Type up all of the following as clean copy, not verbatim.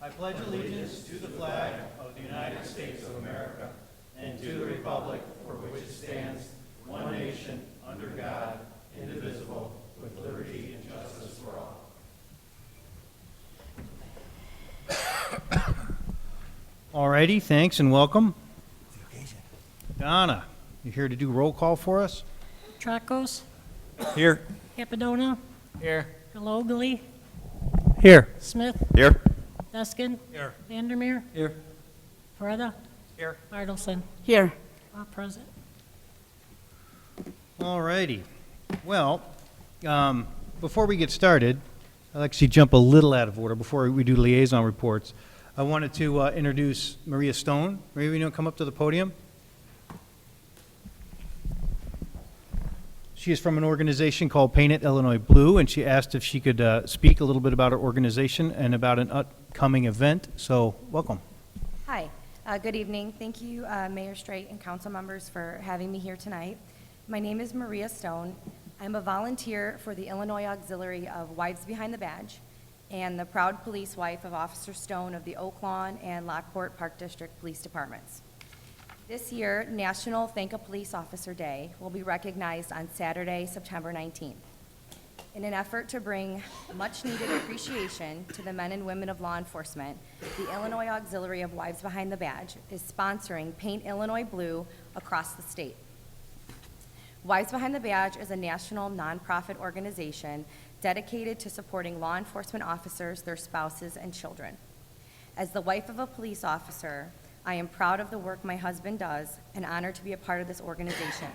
I pledge allegiance to the flag of the United States of America and to the republic for which it stands, one nation, under God, indivisible, with liberty and justice for all. All righty, thanks and welcome. Donna, you here to do roll call for us? Tracos, Here. Capadona, Here. Galogly, Here. Smith, Here. Deskin, Here. Vandermeer, Here. Freda, Here. Bartleson. Here. All present. All righty. Well, before we get started, I'll actually jump a little out of order before we do liaison reports. I wanted to introduce Maria Stone. Maria, you know, come up to the podium. She is from an organization called Paint It Illinois Blue, and she asked if she could speak a little bit about her organization and about an upcoming event. So, welcome. Hi, good evening. Thank you, Mayor Straight and council members for having me here tonight. My name is Maria Stone. I'm a volunteer for the Illinois Auxiliary of Wives Behind the Badge and the proud police wife of Officer Stone of the Oak Lawn and Lockport Park District Police Departments. This year, National Thank a Police Officer Day will be recognized on Saturday, September 19th. In an effort to bring much-needed appreciation to the men and women of law enforcement, the Illinois Auxiliary of Wives Behind the Badge is sponsoring Paint Illinois Blue across the state. Wives Behind the Badge is a national nonprofit organization dedicated to supporting law enforcement officers, their spouses, and children. As the wife of a police officer, I am proud of the work my husband does and honored to be a part of this organization.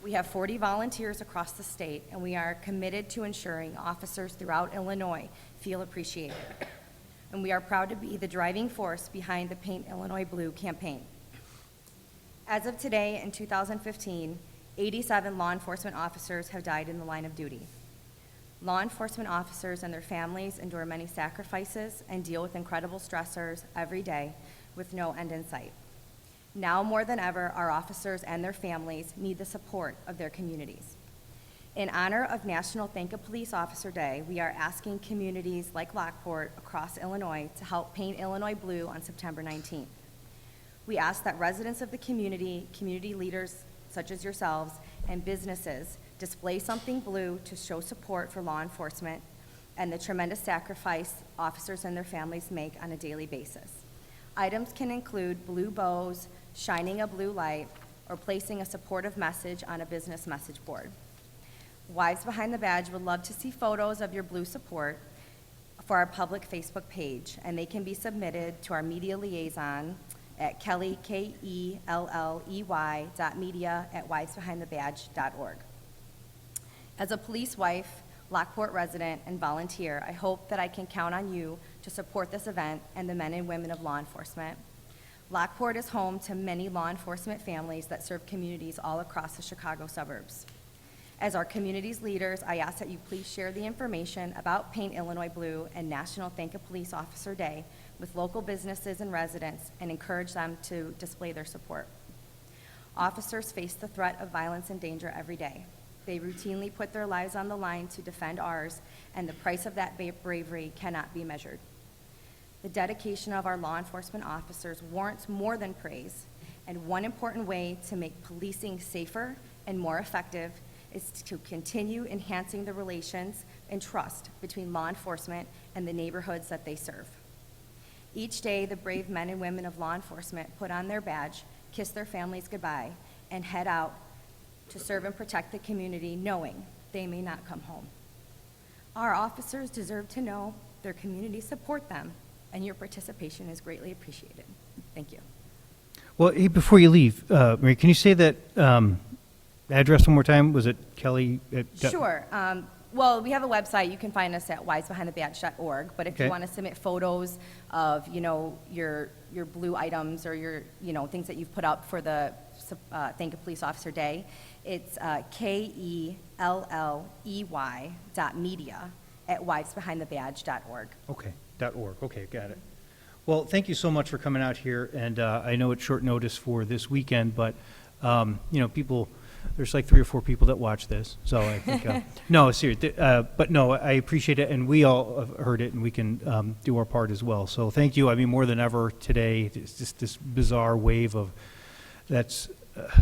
We have 40 volunteers across the state, and we are committed to ensuring officers throughout Illinois feel appreciated. And we are proud to be the driving force behind the Paint Illinois Blue campaign. As of today, in 2015, 87 law enforcement officers have died in the line of duty. Law enforcement officers and their families endure many sacrifices and deal with incredible stressors every day with no end in sight. Now more than ever, our officers and their families need the support of their communities. In honor of National Thank a Police Officer Day, we are asking communities like Lockport across Illinois to help paint Illinois blue on September 19th. We ask that residents of the community leaders such as yourselves, and businesses display something blue to show support for law enforcement and the tremendous sacrifice officers and their families make on a daily basis. Items can include blue bows, shining a blue light, or placing a supportive message on a business message board. Wives Behind the Badge would love to see photos of your blue support for our public Facebook page, and they can be submitted to our media liaison at Kelly, KELLEY.media@wivesbehindthebadge.org. As a police wife, Lockport resident, and volunteer, I hope that I can count on you to support this event and the men and women of law enforcement. Lockport is home to many law enforcement families that serve communities all across the Chicago suburbs. As our community's leaders, I ask that you please share the information about Paint Illinois Blue and National Thank a Police Officer Day with local businesses and residents and encourage them to display their support. Officers face the threat of violence and danger every day. They routinely put their lives on the line to defend ours, and the price of that bravery cannot be measured. The dedication of our law enforcement officers warrants more than praise, and one important way to make policing safer and more effective is to continue enhancing the relations and trust between law enforcement and the neighborhoods that they serve. Each day, the brave men and women of law enforcement put on their badge, kiss their families goodbye, and head out to serve and protect the community, knowing they may not come home. Our officers deserve to know their communities support them, and your participation is greatly appreciated. Thank you. Well, hey, before you leave, Maria, can you say that address one more time? Was it Kelly? Sure. Well, we have a website. You can find us at wisebehindthebadge.org. But if Okay. you want to submit photos of, your blue items or your, things that you've put up for the Thank a Police Officer Day, it's KELLEY.media@wisebehindthebadge.org. Okay, .org. Okay, got it. Well, thank you so much for coming out here, and I know it's short notice for this weekend, but, people there's like 3 or 4 people that watch this, so I think, no, seriously, but no, I appreciate it, and we all have heard it, and we can do our part as well. So thank you. I mean, more than ever today, it's just this bizarre wave of that's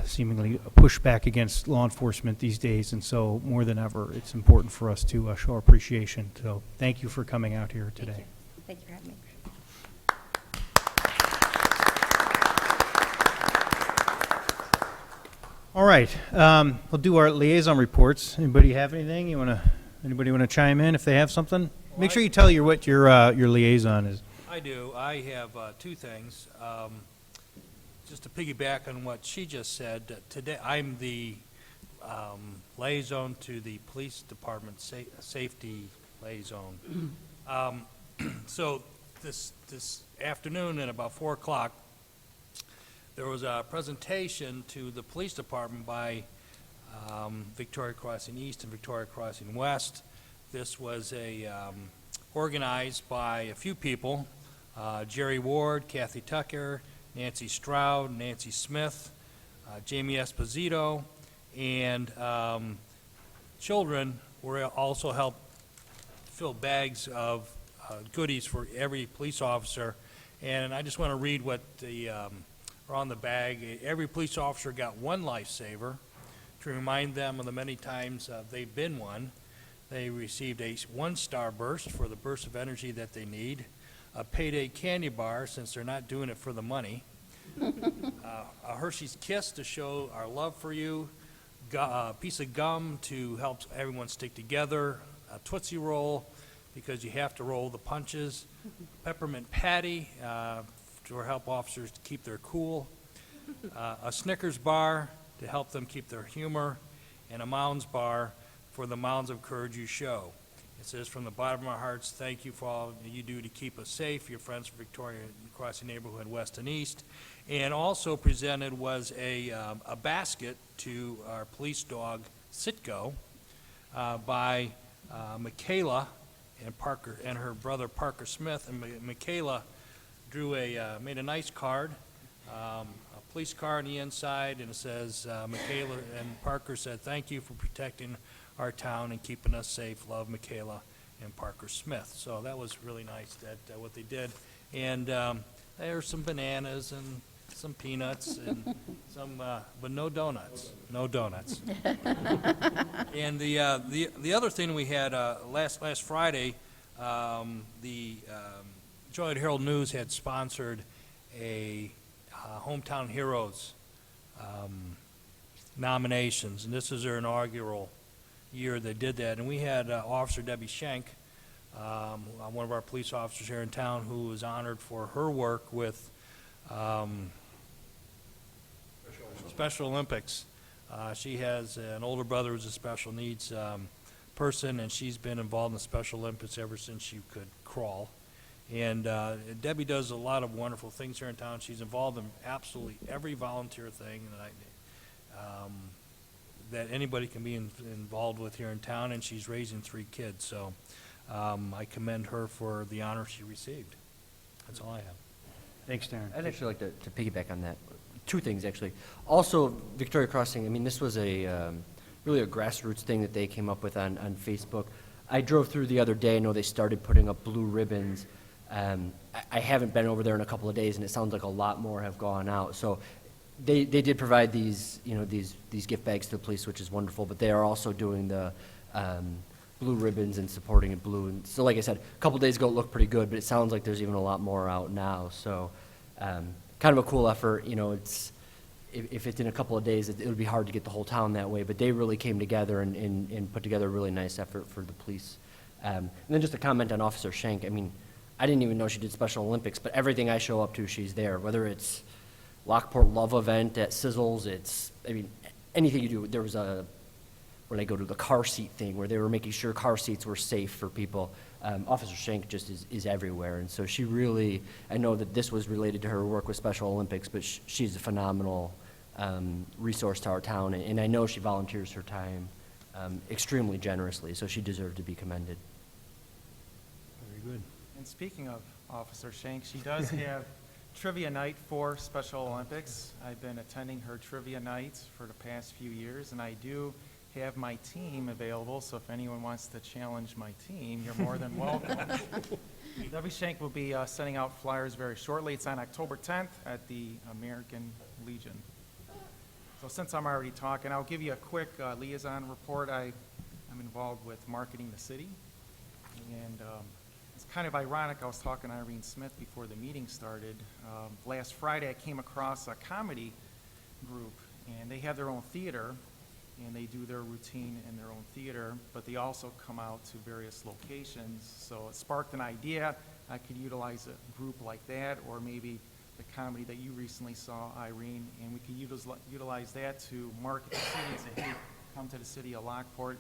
seemingly a pushback against law enforcement these days, and so more than ever, it's important for us to show our appreciation. So thank you for coming out here today. Thank you for having me. All right, we'll do our liaison reports. Anybody have anything? Anybody want to chime in if they have something? Make sure you tell what your liaison is. I do. I have 2 things. Just to piggyback on what she just said, today I'm the liaison to the police department safety liaison. So this afternoon at about 4 o'clock, there was a presentation to the police department by Victoria Crossing East and Victoria Crossing West. This was organized by a few people, Jerry Ward, Kathy Tucker, Nancy Stroud, Nancy Smith, Jamie Esposito, and children were also helped fill bags of goodies for every police officer. And I just want to read what are on the bag. Every police officer got 1 lifesaver to remind them of the many times they've been one. They received a 1-star burst for the burst of energy that they need, a payday candy bar since they're not doing it for the money, a Hershey's Kiss to show our love for you, a piece of gum to help everyone stick together, a Tootsie Roll because you have to roll the punches, peppermint patty to help officers to keep their cool, a Snickers bar to help them keep their humor, and a Mounds bar for the mounds of courage you show. It says, from the bottom of our hearts, thank you for all you do to keep us safe, your friends from Victoria Crossing Neighborhood, West and East. And also presented was a basket to our police dog, Sitco, by Michaela and Parker and her brother Parker Smith. And Michaela made a nice card, a police car on the inside, and it says, Michaela and Parker said, thank you for protecting our town and keeping us safe. Love, Michaela and Parker Smith. So that was really nice that what they did. And there are some bananas and some peanuts and some, but no donuts. No donuts. And the other thing we had last Friday, the Joint Herald News had sponsored a Hometown Heroes nominations, and this is their inaugural year they did that. And we had Officer Debbie Schenk, one of our police officers here in town, who was honored for her work with Special Olympics. She has an older brother who's a special needs person, and she's been involved in the Special Olympics ever since she could crawl. And Debbie does a lot of wonderful things here in town. She's involved in absolutely every volunteer thing that anybody can be involved with here in town, and she's raising 3 kids. So I commend her for the honor she received. That's all I have. Thanks, Darren. I'd actually like to piggyback on that. 2 things, actually. Also, Victoria Crossing, I mean, this was really a grassroots thing that they came up with on Facebook. I drove through the other day. I know they started putting up blue ribbons. I haven't been over there in a couple of days, and it sounds like a lot more have gone out. So they did provide these gift bags to the police, which is wonderful, but they are also doing the blue ribbons and supporting it blue. And so, like I said, a couple days ago it looked pretty good, but it sounds like there's even a lot more out now. So kind of a cool effort. If it's in a couple of days, it would be hard to get the whole town that way, but they really came together and put together a really nice effort for the police. And then just a comment on Officer Schenk. I mean, I didn't even know she did Special Olympics, but everything I show up to, she's there. Whether it's Lockport Love event at Sizzles, anything you do. There was when I go to the car seat thing where they were making sure car seats were safe for people. Officer Schenk just is everywhere, and so she really, I know that this was related to her work with Special Olympics, but she's a phenomenal resource to our town, and I know she volunteers her time extremely generously, so she deserved to be commended. Very good. And speaking of Officer Schenk, she does have trivia night for Special Olympics. I've been attending her trivia nights for the past few years, and I do have my team available, so if anyone wants to challenge my team, you're more than welcome. Debbie Shank will be sending out flyers very shortly. It's on October 10th at the American Legion. So since I'm already talking, I'll give you a quick liaison report. I'm involved with marketing the city, and it's kind of ironic. I was talking to Irene Smith before the meeting started. Last Friday, I came across a comedy group, and they have their own theater, and they do their routine in their own theater, but they also come out to various locations. So it sparked an idea. I could utilize a group like that, or maybe the comedy that you recently saw, Irene, and we could utilize that to market the city and say, hey, come to the city of Lockport,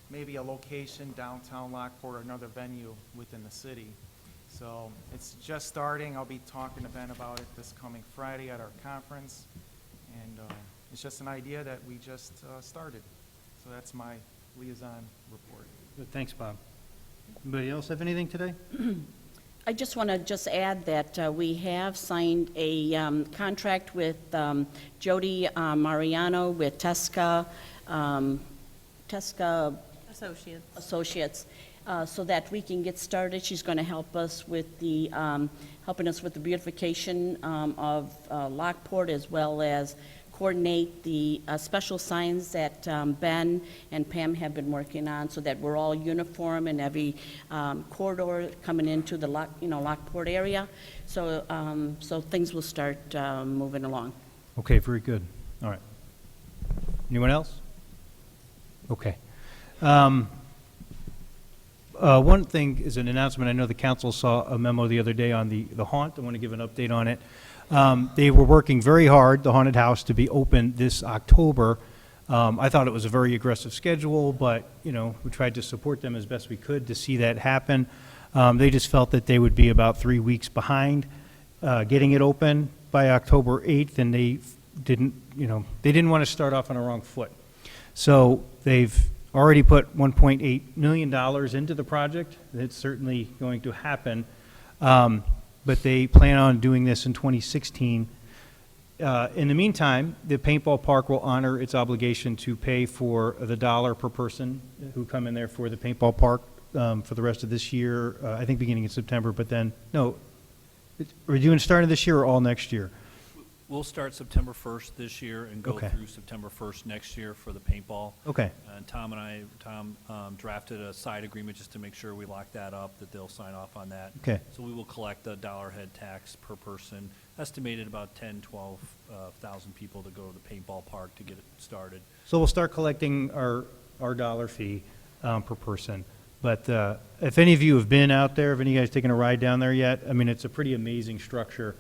maybe a location downtown Lockport or another venue within the city. So it's just starting. I'll be talking to Ben about it this coming Friday at our conference, and it's just an idea that we just started. So that's my liaison report. Good, thanks, Bob. Anybody else have anything today? I just want to add that we have signed a contract with Jody Mariano with Tesca Associates, so that we can get started. She's going to help us with the helping us with the beautification of Lockport, as well as coordinate the special signs that Ben and Pam have been working on, so that we're all uniform in every corridor coming into the Lockport area. So so things will start moving along. Okay, very good. All right. Anyone else? Okay. One thing is an announcement. I know the council saw a memo the other day on the haunt. I want to give an update on it. They were working very hard, the haunted house, to be open this October. I thought it was a very aggressive schedule, but, we tried to support them as best we could to see that happen. They just felt that they would be about 3 weeks behind getting it open by October 8th, and they didn't want to start off on a wrong foot. So they've already put $1.8 million into the project. It's certainly going to happen. But they plan on doing this in 2016. In the meantime, the paintball park will honor its obligation to pay for the $1 per person who come in there for the paintball park for the rest of this year, I think beginning in September, but then, no, are you doing starting this year or all next year? We'll start September 1st this year and go Okay. through September 1st next year for the paintball. Okay, And Tom drafted a side agreement just to make sure we lock that up, that they'll sign off on that. okay, So we will collect a $1 head tax per person, estimated about 12,000 people to go to the paintball park to get it started. so we'll start collecting our dollar fee per person. But if any of you have been out there, have any of you guys taken a ride down there yet? I mean, it's a pretty amazing structure.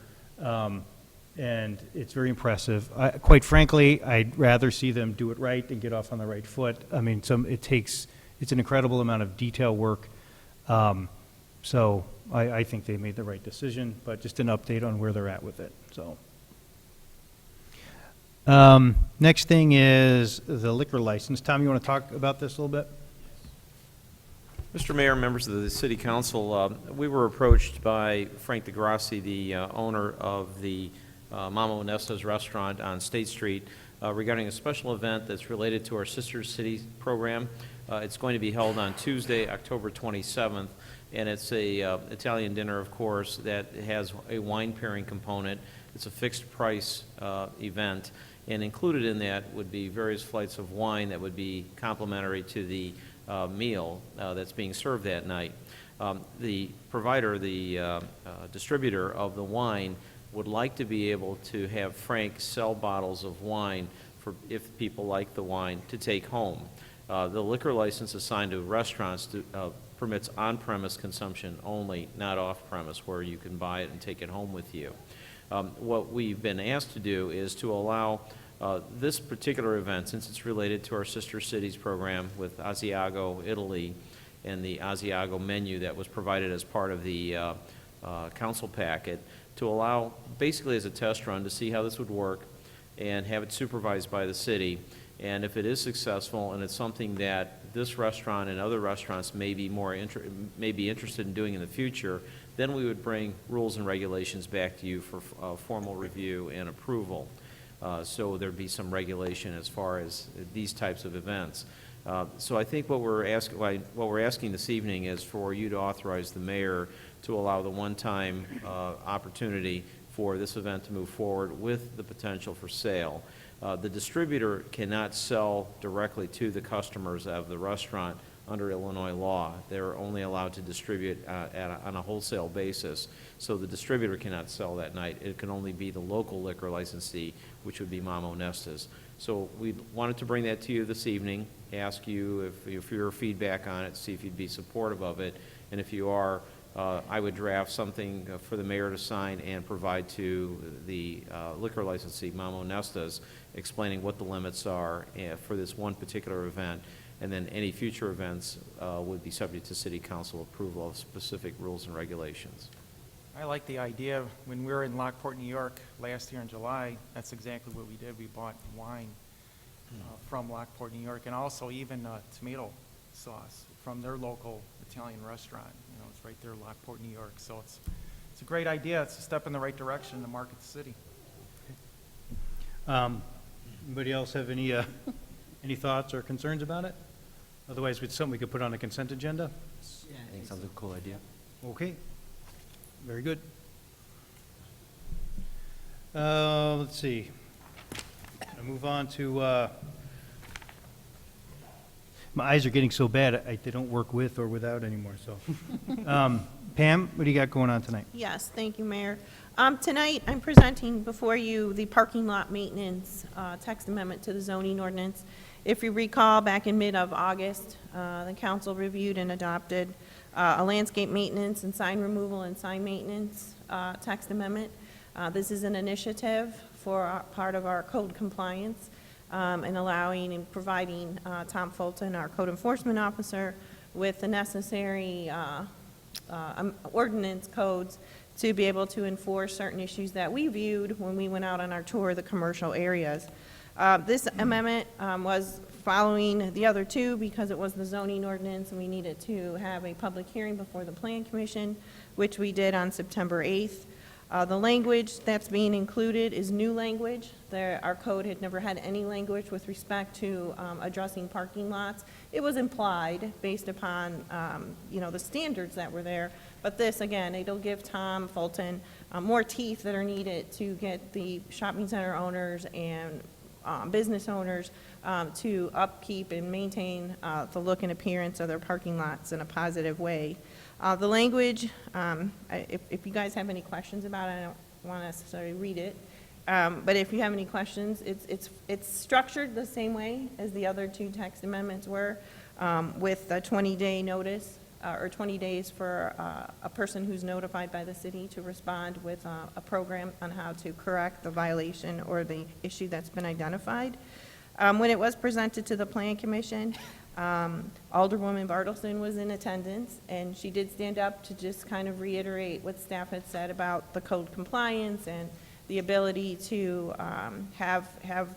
And it's very impressive. Quite frankly, I'd rather see them do it right and get off on the right foot. I mean, it's an incredible amount of detail work. So I think they made the right decision, but just an update on where they're at with it, so. Next thing is the liquor license. Tom, you want to talk about this a little bit? Mr. Mayor, members of the City Council, we were approached by Frank DeGrassi, the owner of the Mama Vanessa's restaurant on State Street, regarding a special event that's related to our Sister Cities program. It's going to be held on Tuesday, October 27th, and it's a Italian dinner, of course, that has a wine pairing component. It's a fixed price event, and included in that would be various flights of wine that would be complimentary to the meal that's being served that night. The provider, the distributor of the wine, would like to be able to have Frank sell bottles of wine for, if people like the wine, to take home. The liquor license assigned to restaurants permits on-premise consumption only, not off-premise, where you can buy it and take it home with you. What we've been asked to do is to allow this particular event, since it's related to our Sister Cities program with Asiago Italy and the Asiago menu that was provided as part of the council packet, to allow basically as a test run to see how this would work and have it supervised by the city. And if it is successful and it's something that this restaurant and other restaurants may be interested in doing in the future, Then we would bring rules and regulations back to you for formal review and approval. So there'd be some regulation as far as these types of events. So I think what we're asking this evening is for you to authorize the mayor to allow the one-time opportunity for this event to move forward with the potential for sale. The distributor cannot sell directly to the customers of the restaurant under Illinois law. They're only allowed to distribute on a wholesale basis. So the distributor cannot sell that night. It can only be the local liquor licensee, which would be Mamo Nestas. So we wanted to bring that to you this evening, ask you if your feedback on it, see if you'd be supportive of it. And if you are, I would draft something for the mayor to sign and provide to the liquor licensee, Mamo Nestas, explaining what the limits are for this one particular event. And then any future events would be subject to city council approval of specific rules and regulations. I like the idea. When we were in Lockport, New York last year in July, that's exactly what we did. We bought wine from Lockport, New York, and also even tomato sauce from their local Italian restaurant. You know, it's right there in Lockport, New York. So it's a great idea. It's a step in the right direction to market the city. Anybody else have any thoughts or concerns about it? Otherwise, it's something we could put on a consent agenda? I think it sounds like a cool idea. Okay, very good. Let's see. I'll move on to, my eyes are getting so bad, they don't work with or without anymore, so. Pam, what do you got going on tonight? Yes, thank you, Mayor. Tonight, I'm presenting before you the parking lot maintenance text amendment to the zoning ordinance. If you recall, back in mid-August, the council reviewed and adopted a landscape maintenance and sign removal and sign maintenance text amendment. This is an initiative for part of our code compliance and allowing and providing Tom Fulton, our code enforcement officer, with the necessary ordinance codes to be able to enforce certain issues that we viewed when we went out on our tour of the commercial areas. This amendment was following the other two because it was the zoning ordinance and we needed to have a public hearing before the Plan Commission, which we did on September 8th. The language that's being included is new language. Our code had never had any language with respect to addressing parking lots. It was implied based upon, the standards that were there. But this, again, it'll give Tom Fulton more teeth that are needed to get the shopping center owners and business owners to upkeep and maintain the look and appearance of their parking lots in a positive way. The language, if you guys have any questions about it, I don't want to necessarily read it, but if you have any questions, it's structured the same way as the other two text amendments were, with a 20-day notice, or 20 days for a person who's notified by the city to respond with a program on how to correct the violation or the issue that's been identified. When it was presented to the Plan Commission, Alderwoman Bartleson was in attendance, and she did stand up to just kind of reiterate what staff had said about the code compliance and the ability to have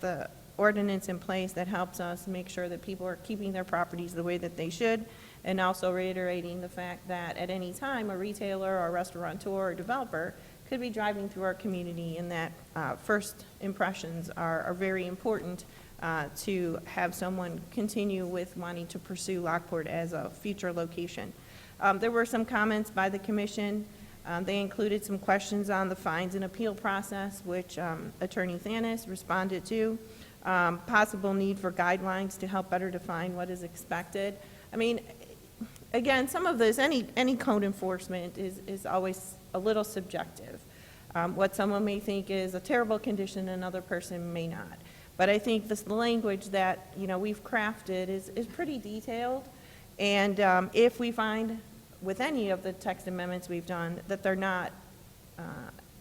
the ordinance in place that helps us make sure that people are keeping their properties the way that they should, and also reiterating the fact that at any time a retailer or restaurateur or developer could be driving through our community, and that first impressions are very important to have someone continue with wanting to pursue Lockport as a future location. There were some comments by the commission. They included some questions on the fines and appeal process, which Attorney Thanis responded to. Possible need for guidelines to help better define what is expected. I mean, again, some of this, any code enforcement is always a little subjective. What someone may think is a terrible condition, another person may not. But I think this language that we've crafted is pretty detailed, and if we find with any of the text amendments we've done that they're not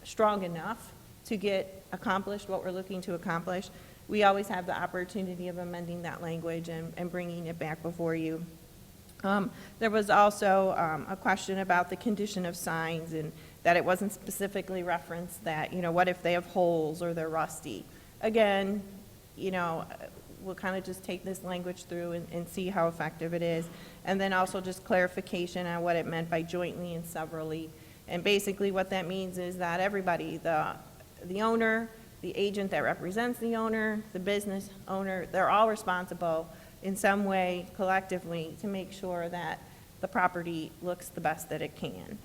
strong enough to get accomplished what we're looking to accomplish, we always have the opportunity of amending that language and bringing it back before you. There was also a question about the condition of signs and that it wasn't specifically referenced that, what if they have holes or they're rusty? Again, we'll kind of just take this language through and see how effective it is. And then also just clarification on what it meant by jointly and severally. And basically what that means is that everybody, the owner, the agent that represents the owner, the business owner, they're all responsible in some way collectively to make sure that the property looks the best that it can.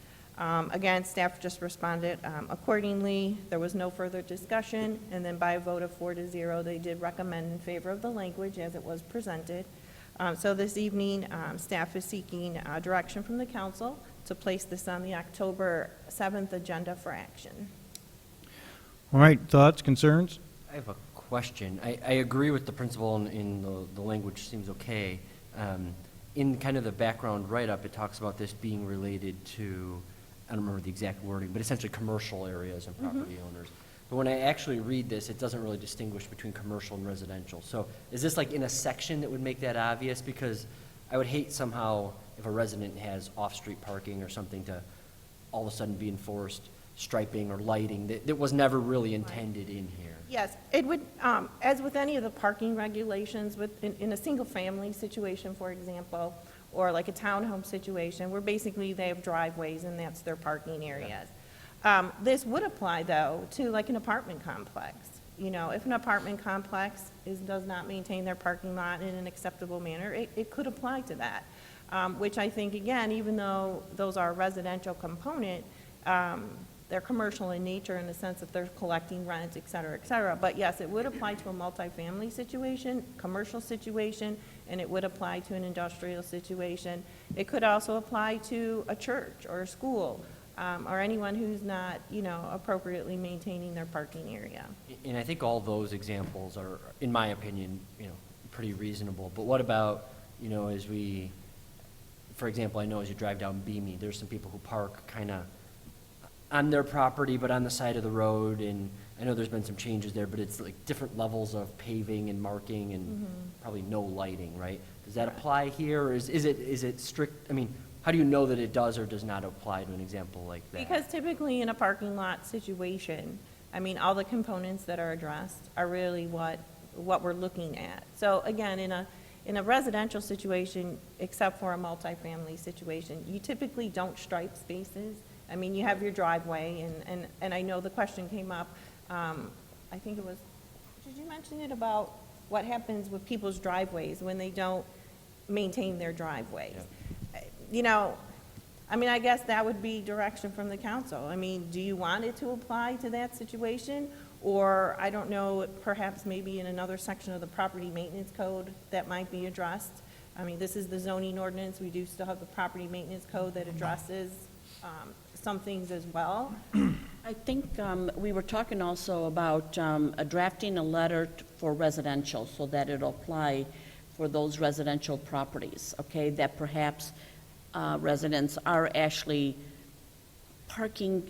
Again, staff just responded accordingly. There was no further discussion, and then by a vote of 4-0, they did recommend in favor of the language as it was presented. So this evening, staff is seeking direction from the council to place this on the October 7th agenda for action. All right, thoughts, concerns? I have a question. I agree with the principle in the language seems okay. In kind of the background write-up, it talks about this being related to, I don't remember the exact wording, but essentially commercial areas and property owners. But when I actually read this, it doesn't really distinguish between commercial and residential. So is this like in a section that would make that obvious? Because I would hate somehow if a resident has off-street parking or something to all of a sudden be enforced striping or lighting that was never really intended in here. Yes, it would, as with any of the parking regulations, in a single-family situation, for example, or like a townhome situation, where basically they have driveways and that's their parking areas. This would apply, though, to like an apartment complex. You know, if an apartment complex does not maintain their parking lot in an acceptable manner, it could apply to that, which I think, again, even though those are a residential component, they're commercial in nature in the sense that they're collecting rent, et cetera, et cetera. But yes, it would apply to a multifamily situation, commercial situation, and it would apply to an industrial situation. It could also apply to a church or a school, or anyone who's not, you know, appropriately maintaining their parking area. And I think all those examples are, in my opinion, you know, pretty reasonable. But what about, you know, for example, I know as you drive down Beamy, there's some people who park kind of on their property, but on the side of the road, and I know there's been some changes there, but it's like different levels of paving and marking and probably no lighting, right? Does that apply here, or is it strict, I mean, how do you know that it does or does not apply to an example like that? Because typically in a parking lot situation, I mean, all the components that are addressed are really what we're looking at. So again, in a residential situation, except for a multifamily situation, you typically don't stripe spaces. I mean, you have your driveway, and I know the question came up, I think it was, did you mention it about what happens with people's driveways when they don't maintain their driveways? You know, I mean, I guess that would be direction from the council. I mean, do you want it to apply to that situation? Or, I don't know, perhaps maybe in another section of the property maintenance code that might be addressed. I mean, this is the zoning ordinance. We do still have the property maintenance code that addresses some things as well. I think we were talking also about drafting a letter for residential so that it'll apply for those residential properties, okay? That perhaps residents are actually parking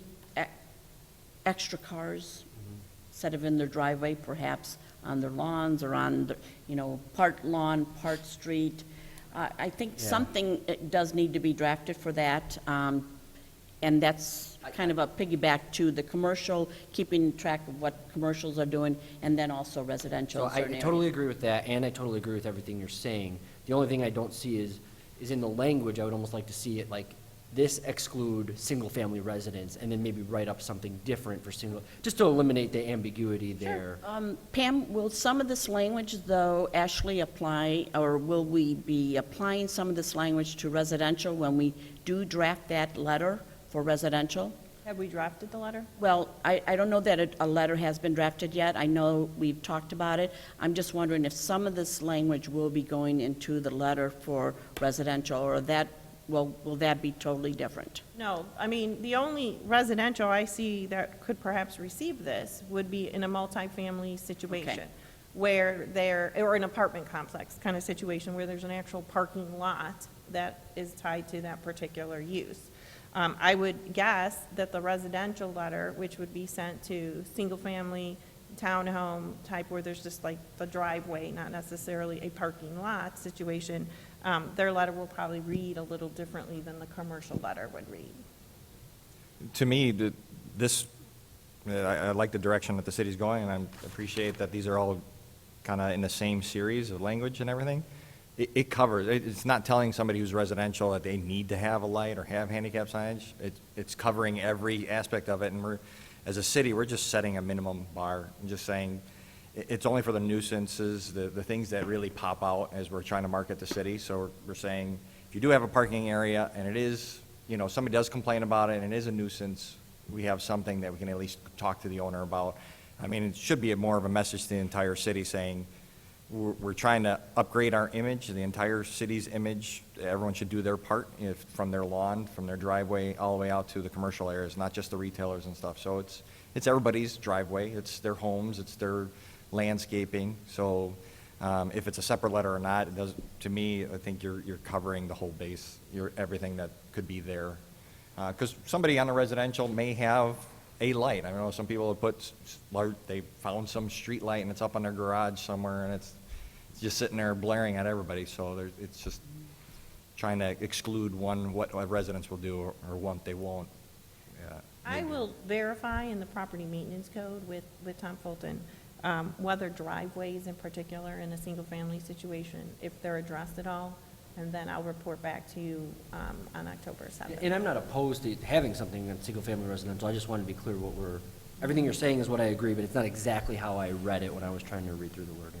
extra cars instead of in their driveway, perhaps on their lawns or on, you know, part lawn, part street. I think something does need to be drafted for that. And that's kind of a piggyback to the commercial, keeping track of what commercials are doing, and then also residential. So I totally agree with that, and I totally agree with everything you're saying. The only thing I don't see is in the language, I would almost like to see it like, this exclude single-family residents, and then maybe write up something different for just to eliminate the ambiguity there. Pam, will some of this language, though, actually apply, or will we be applying some of this language to residential when we do draft that letter for residential? Have we drafted the letter? Well, I don't know that a letter has been drafted yet. I know we've talked about it. I'm just wondering if some of this language will be going into the letter for residential, or will that be totally different? No, I mean, the only residential I see that could perhaps receive this would be in a multifamily situation, where or an apartment complex kind of situation where there's an actual parking lot that is tied to that particular use. I would guess that the residential letter, which would be sent to single-family, townhome type, where there's just like the driveway, not necessarily a parking lot situation, their letter will probably read a little differently than the commercial letter would read. To me, I like the direction that the city's going, and I appreciate that these are all kind of in the same series of language and everything. it covers, it's not telling somebody who's residential that they need to have a light or have handicap signage. It's covering every aspect of it, and we're, as a city, we're just setting a minimum bar and just saying, it's only for the nuisances, the things that really pop out as we're trying to market the city. So we're saying, if you do have a parking area and it is, you know, somebody does complain about it and it is a nuisance, we have something that we can at least talk to the owner about. I mean, it should be more of a message to the entire city saying, we're trying to upgrade our image, the entire city's image. Everyone should do their part, from their lawn, from their driveway, all the way out to the commercial areas, not just the retailers and stuff. So it's everybody's driveway, it's their homes, it's their landscaping. So if it's a separate letter or not, it does, to me, I think you're covering the whole base, everything that could be there. Because somebody on a residential may have a light. I know some people have put, they found some street light and it's up on their garage somewhere and it's just sitting there blaring at everybody. So it's just trying to exclude what residents will do or what they won't. I will verify in the property maintenance code with Tom Fulton, whether driveways in particular in a single-family situation, if they're addressed at all, and then I'll report back to you on October 7th. And I'm not opposed to having something in single-family residential. I just want to be clear everything you're saying is what I agree, but it's not exactly how I read it when I was trying to read through the wording.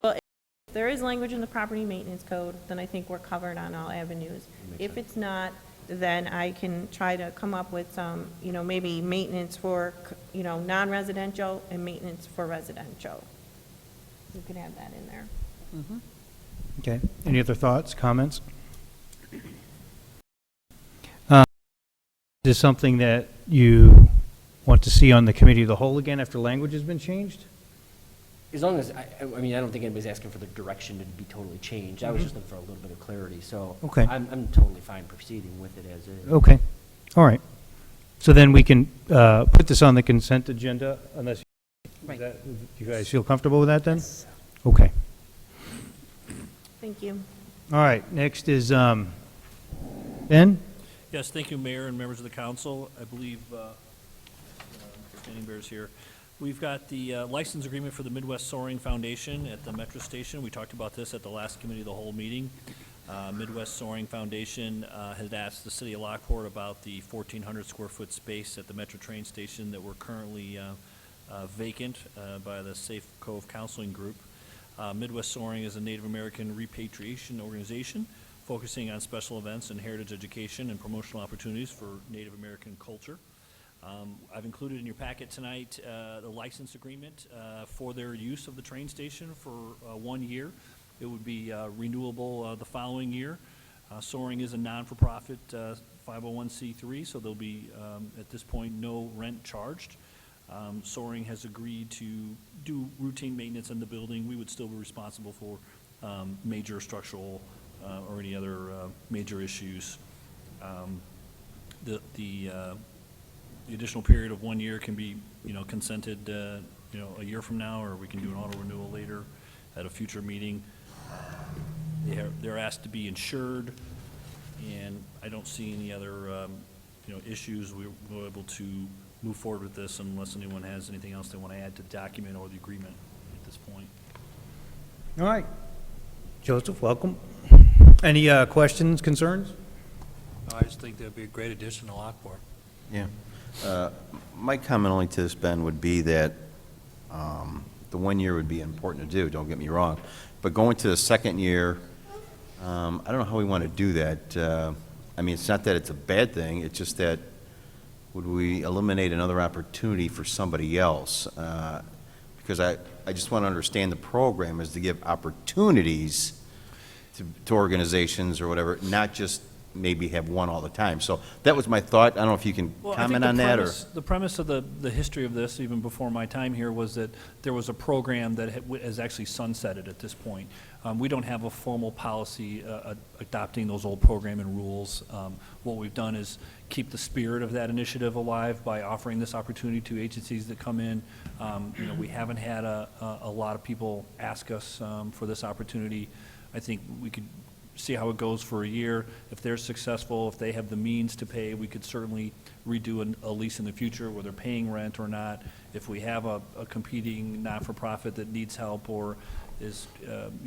Well, if there is language in the property maintenance code, then I think we're covered on all avenues. If it's not, then I can try to come up with some, maybe maintenance for, non-residential and maintenance for residential. You could have that in there. Okay. Any other thoughts, comments? Is this something that you want to see on the committee of the whole again after language has been changed? As long as, I don't think anybody's asking for the direction to be totally changed. I was just looking for a little bit of clarity, so. Okay. I'm totally fine proceeding with it as is. Okay. All right. So then we can put this on the consent agenda unless, you guys feel comfortable with that then? Okay. Thank you. All right. Next is Ben? Yes, thank you, Mayor and members of the council. I believe Standing Bear's here. We've got the license agreement for the Midwest Soaring Foundation at the Metro Station. We talked about this at the last committee of the whole meeting. Midwest Soaring Foundation had asked the city of Lockport about the 1,400 square foot space at the Metro train station that we're currently vacant by the Safe Cove Counseling Group. Midwest Soaring is a Native American repatriation organization focusing on special events and heritage education and promotional opportunities for Native American culture. I've included in your packet tonight the license agreement for their use of the train station for 1 year. It would be renewable the following year. Soaring is a non-for-profit 501c3, so there'll be, at this point, no rent charged. Soaring has agreed to do routine maintenance in the building. We would still be responsible for major structural or any other major issues. The additional period of 1 year can be, consented, a year from now, or we can do an auto renewal later at a future meeting. They're asked to be insured, and I don't see any other, issues. We're able to move forward with this unless anyone has anything else they want to add to the document or the agreement at this point. All right. Joseph, welcome. Any questions, concerns? I just think that'd be a great addition to Lockport. Yeah. My comment only to this, Ben, would be that the 1 year would be important to do, don't get me wrong. But going to the second year, I don't know how we want to do that. I mean, it's not that it's a bad thing, it's just that would we eliminate another opportunity for somebody else? Because I just want to understand the program is to give opportunities to organizations or whatever, not just maybe have one all the time. So that was my thought. I don't know if you can comment on that, or The premise of the history of this, even before my time here, was that there was a program that has actually sunsetted at this point. We don't have a formal policy adopting those old programming rules. What we've done is keep the spirit of that initiative alive by offering this opportunity to agencies that come in. We haven't had a lot of people ask us for this opportunity. I think we could see how it goes for a year. If they're successful, if they have the means to pay, we could certainly redo a lease in the future, whether they're paying rent or not. If we have a competing not-for-profit that needs help, or is,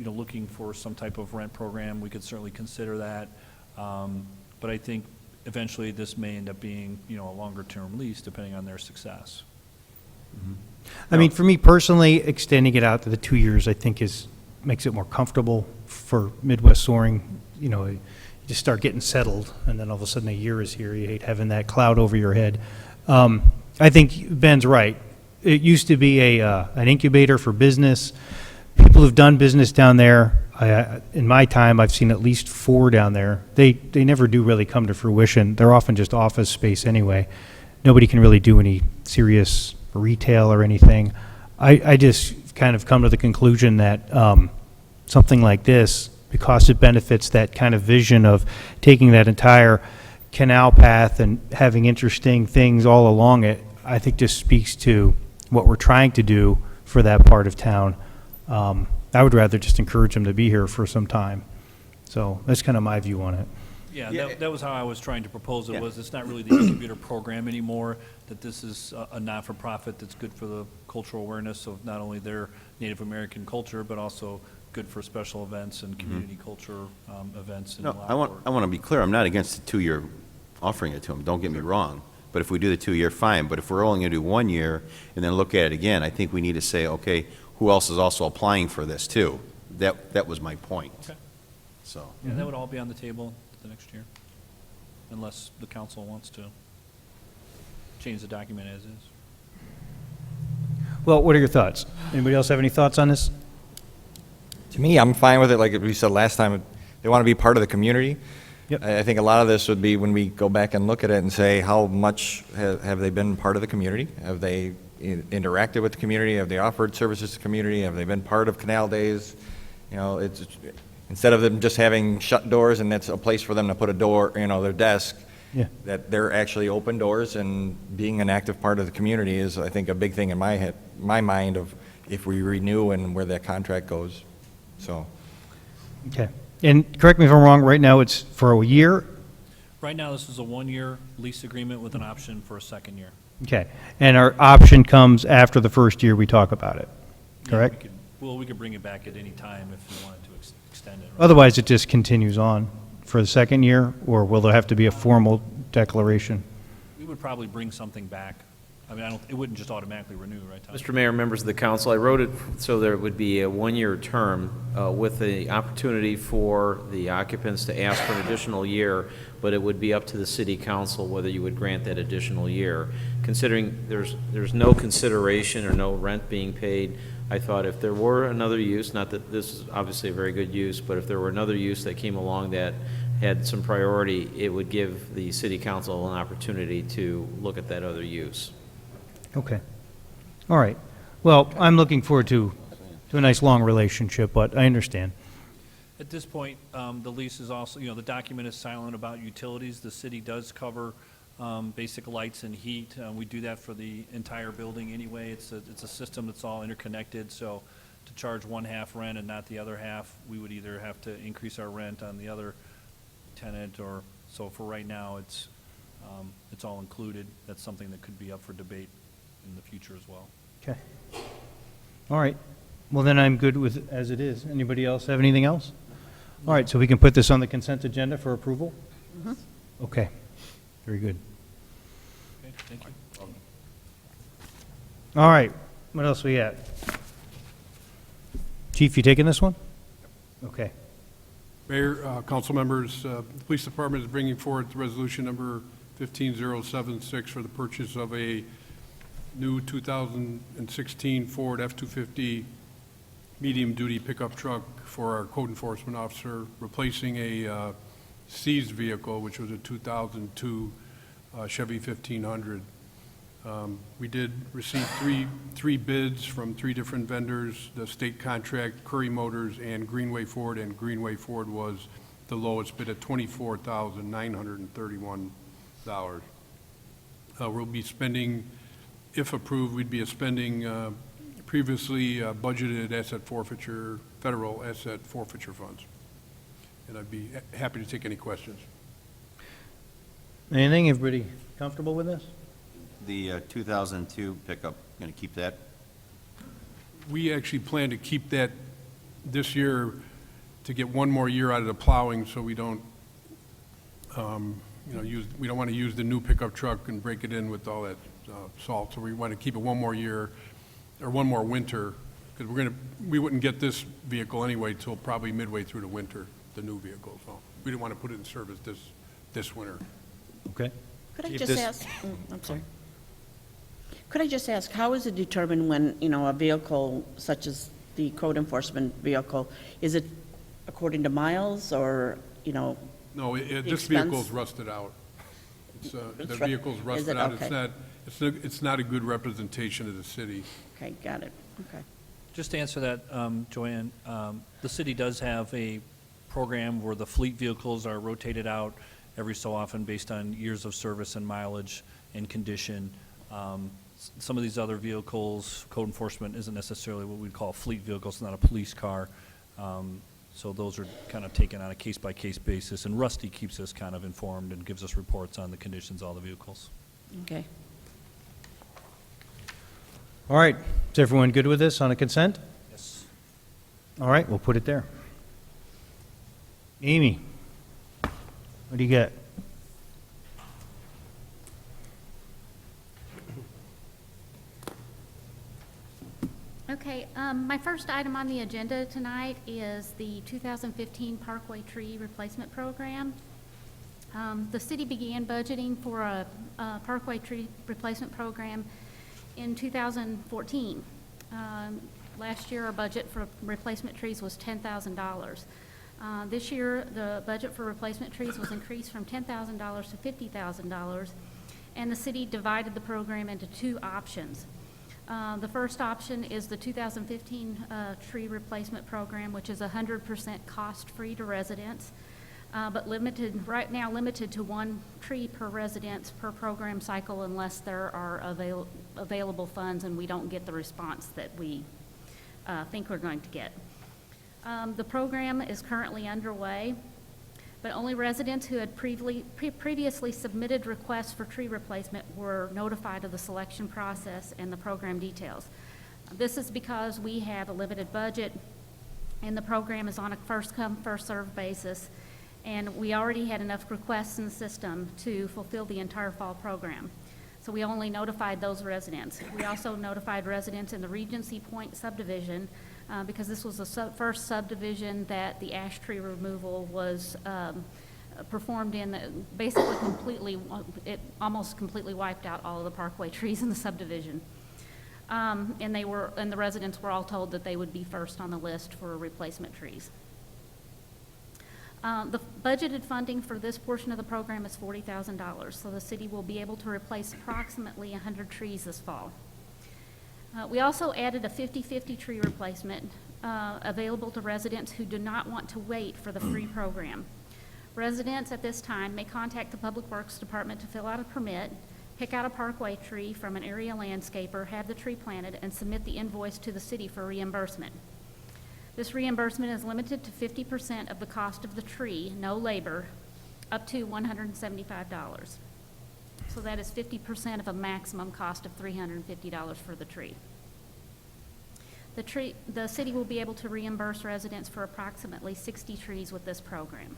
looking for some type of rent program, we could certainly consider that. But I think eventually this may end up being, a longer-term lease, depending on their success. I mean, for me personally, extending it out to the 2 years, I think makes it more comfortable for Midwest Soaring. You just start getting settled, and then all of a sudden a year is here. You hate having that cloud over your head. I think Ben's right. It used to be an incubator for business. People who've done business down there, in my time, I've seen at least 4 down there. They never do really come to fruition. They're often just office space anyway. Nobody can really do any serious retail or anything. I just kind of come to the conclusion that something like this, because it benefits that kind of vision of taking that entire canal path and having interesting things all along it, I think just speaks to what we're trying to do for that part of town. I would rather just encourage them to be here for some time. So that's kind of my view on it. Yeah, Yeah. that was how I was trying to propose it, Yeah. was it's not really the incubator program anymore, that this is a not-for-profit that's good for the cultural awareness of not only their Native American culture, but also good for special events and community culture events in No, Lockport. I want to be clear, I'm not against the 2-year offering it to them, don't get me wrong. But if we do the 2-year, fine, but if we're only going to do 1 year and then look at it again, I think we need to say, okay, who else is also applying for this too? That was my point. Okay. So, Yeah, that would all be on the table the next year, unless the council wants to change the document as is. Well, what are your thoughts? Anybody else have any thoughts on this? To me, I'm fine with it, like we said last time, they want to be part of the community. Yep. I think a lot of this would be when we go back and look at it and say, how much have they been part of the community? Have they interacted with the community? Have they offered services to the community? Have they been part of Canal Days? It's, instead of them just having shut doors and that's a place for them to put a door, their desk, Yeah. that they're actually open doors and being an active part of the community is, I think, a big thing in my mind of if we renew and where that contract goes. So, Okay. And correct me if I'm wrong, right now it's for a year? Right now, this is a 1-year lease agreement with an option for a second year. Okay. And our option comes after the first year we talk about it, Yeah, correct? we could bring it back at any time if you wanted to extend it. Otherwise, it just continues on for the second year, or will there have to be a formal declaration? We would probably bring something back. I mean, it wouldn't just automatically renew, right, Tom? Mr. Mayor, members of the council, I wrote it so there would be a 1-year term with the opportunity for the occupants to ask for an additional year, but it would be up to the city council whether you would grant that additional year. Considering there's no consideration or no rent being paid, I thought if there were another use, not that this is obviously a very good use, but if there were another use that came along that had some priority, it would give the city council an opportunity to look at that other use. Okay. All right. Well, I'm looking forward to a nice, long relationship, but I understand. At this point, the lease is also, the document is silent about utilities. The city does cover basic lights and heat. We do that for the entire building anyway. It's a system that's all interconnected, so to charge one half rent and not the other half, we would either have to increase our rent on the other tenant, or, so for right now, it's all included. That's something that could be up for debate in the future as well. Okay. All right. Well, then I'm good with it as it is. Anybody else have anything else? All right, so we can put this on the consent agenda for approval? Okay. Very good. Okay, thank you. All right. What else we got? Chief, you taking this one? Okay. Mayor, council members, the police department is bringing forward resolution number 15076 for the purchase of a new 2016 Ford F-250 medium-duty pickup truck for our code enforcement officer, replacing a seized vehicle, which was a 2002 Chevy 1500. We did receive three bids from 3 different vendors, the state contract, Curry Motors, and Greenway Ford was the lowest bid at $24,931. We'll be spending, if approved, we'd be spending previously budgeted federal asset forfeiture funds. And I'd be happy to take any questions. Anything? Everybody comfortable with this? the 2002 pickup, going to keep that? We actually plan to keep that this year to get one more year out of the plowing so we don't, we don't want to use the new pickup truck and break it in with all that salt. So we want to keep it one more year, or one more winter, because we wouldn't get this vehicle anyway till probably midway through the winter, the new vehicle. So we didn't want to put it in service this winter. Okay. Could I If just this- ask, I'm sorry. Could I just ask, how is it determined when, a vehicle such as the code enforcement vehicle, is it according to miles or, No, this expense? vehicle's rusted out. The It's ru- vehicle's is rusted it? out. Okay. It's not a good representation of the city. Okay, got it, okay. Just to answer that, Joanne, the city does have a program where the fleet vehicles are rotated out every so often based on years of service and mileage and condition. Some of these other vehicles, code enforcement isn't necessarily what we'd call a fleet vehicle, it's not a police car. So those are kind of taken on a case-by-case basis, and Rusty keeps us kind of informed and gives us reports on the conditions of all the vehicles. Okay. All right, is everyone good with this on a consent? Yes. All right, we'll put it there. Amy, what do you got? Okay, my first item on the agenda tonight is the 2015 Parkway Tree Replacement Program. The city began budgeting for a Parkway Tree Replacement Program in 2014. Last year, our budget for replacement trees was $10,000. This year, the budget for replacement trees was increased from $10,000 to $50,000, and the city divided the program into two options. The first option is the 2015 tree replacement program, which is 100% cost-free to residents, but right now limited to one tree per residence per program cycle unless there are available funds and we don't get the response that we think we're going to get. The program is currently underway, but only residents who had previously submitted requests for tree replacement were notified of the selection process and the program details. This is because we have a limited budget and the program is on a first-come, first-served basis, and we already had enough requests in the system to fulfill the entire fall program. So we only notified those residents. We also notified residents in the Regency Point subdivision because this was the first subdivision that the ash tree removal was performed in. Basically completely, it almost completely wiped out all of the parkway trees in the subdivision. And the residents were all told that they would be first on the list for replacement trees. The budgeted funding for this portion of the program is $40,000, so the city will be able to replace approximately 100 trees this fall. We also added a 50-50 tree replacement available to residents who do not want to wait for the free program. Residents at this time may contact the Public Works Department to fill out a permit, pick out a parkway tree from an area landscaper, have the tree planted, and submit the invoice to the city for reimbursement. This reimbursement is limited to 50% of the cost of the tree, no labor, up to $175. So that is 50% of a maximum cost of $350 for the tree. The city will be able to reimburse residents for approximately 60 trees with this program.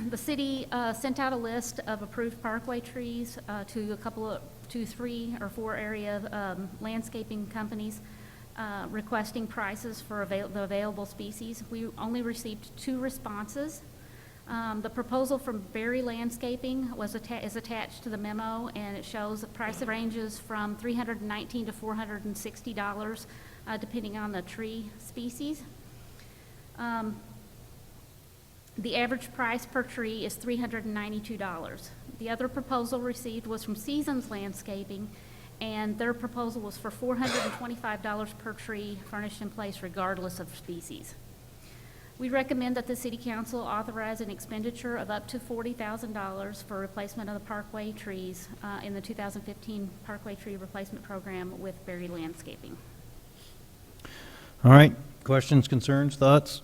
The city sent out a list of approved parkway trees to 3 or 4 area landscaping companies requesting prices for the available species. We only received 2 responses. The proposal from Berry Landscaping is attached to the memo, and it shows the price ranges from $319 to $460, depending on the tree species. The average price per tree is $392. The other proposal received was from Seasons Landscaping, and their proposal was for $425 per tree furnished in place regardless of species. We recommend that the City Council authorize an expenditure of up to $40,000 for replacement of the parkway trees in the 2015 Parkway Tree Replacement Program with Berry Landscaping. All right, questions, concerns, thoughts?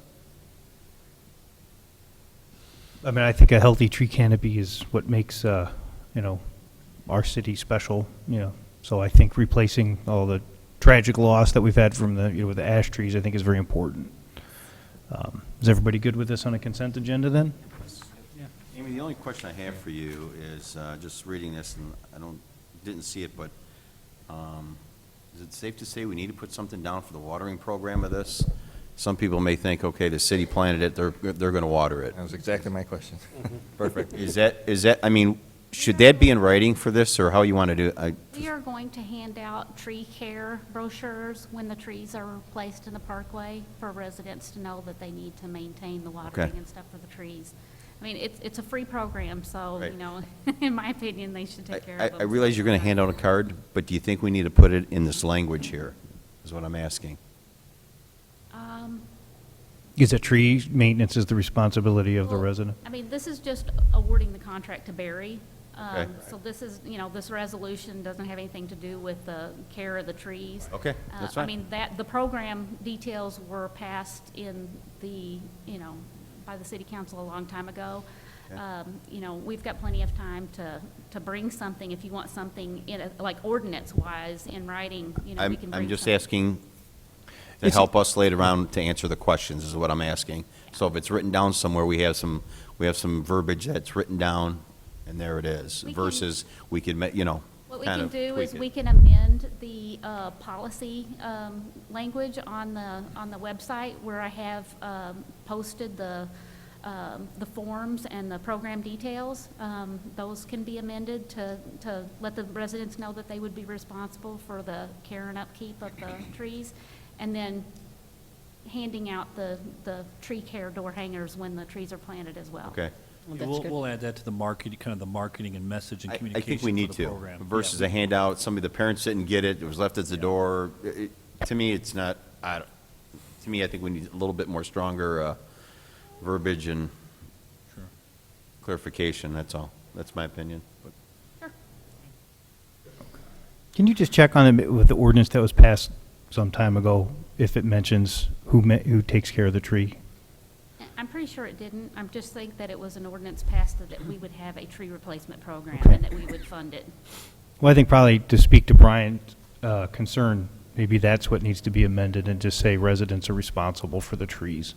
I mean, I think a healthy tree canopy is what makes, our city special, So I think replacing all the tragic loss that we've had from the, with the ash trees, I think is very important. Is everybody good with this on a consent agenda then? Amy, the only question I have for you is, just reading this, and didn't see it, but, is it safe to say we need to put something down for the watering program of this? Some people may think, okay, the city planted it, they're gonna water it. That was exactly my question. Perfect. Is that, I mean, should that be in writing for this, or how you want to do it? We are going to hand out tree care brochures when the trees are placed in the parkway for residents to know that they need to maintain the watering and stuff for the trees. I mean, it's a free program, so, Right. you know, in my opinion, they should take care of those. I realize you're gonna hand out a card, but do you think we need to put it in this language here, is what I'm asking? Is that tree maintenance is the responsibility of the Well, resident? I mean, this is just awarding the contract to Barry. Okay. So this is, you know, this resolution doesn't have anything to do with the care of the trees. Okay, that's I fine. mean, the program details were passed in the, you know, by the city council a long time ago. Okay. You know, we've got plenty of time to bring something, if you want something in, like ordinance-wise, in writing, you know, we can bring I'm just something. asking to help us later on to answer the questions, is what I'm asking. So if it's written down somewhere, we have some verbiage that's written down, and there it is, We can- versus we could, you know, What we kind can of do tweak is it. we can amend the policy language on the website where I have posted the forms and the program details. Those can be amended to let the residents know that they would be responsible for the care and upkeep of the trees. And then handing out the tree care door hangers when the trees are planted as well. Okay. Yeah, We'll add that to the market, kind of the marketing and messaging I communication think we need for the to, program. versus Yeah. a handout, the parents didn't get it, it was left at the door. To me, it's not, to me, I think we need a little bit more stronger verbiage and Sure. clarification, that's all. That's my opinion. But Sure. Can you just check on it with the ordinance that was passed some time ago, if it mentions who takes care of the tree? I'm pretty sure it didn't. I just think that it was an ordinance passed that we would have a tree replacement program Okay. and that we would fund it. Well, I think probably to speak to Brian's concern, maybe that's what needs to be amended and just say residents are responsible for the trees.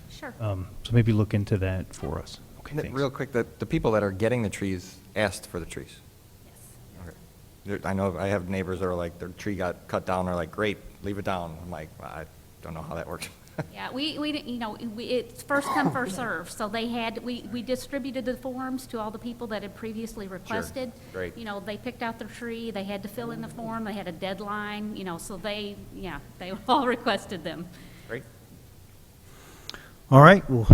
Sure. So maybe look into that for us. Okay, thanks. Real quick, the people that are getting the trees asked for the trees. Yes. Okay. I know I have neighbors that are like, their tree got cut down, they're like, great, leave it down. I'm like, I don't know how that works. Yeah, we, you know, it's first come, first served. So we distributed the forms to all the people that had previously requested. Great. You know, they picked out their tree, they had to fill in the form, they had a deadline, you know, so they all requested them. Great. All right, we'll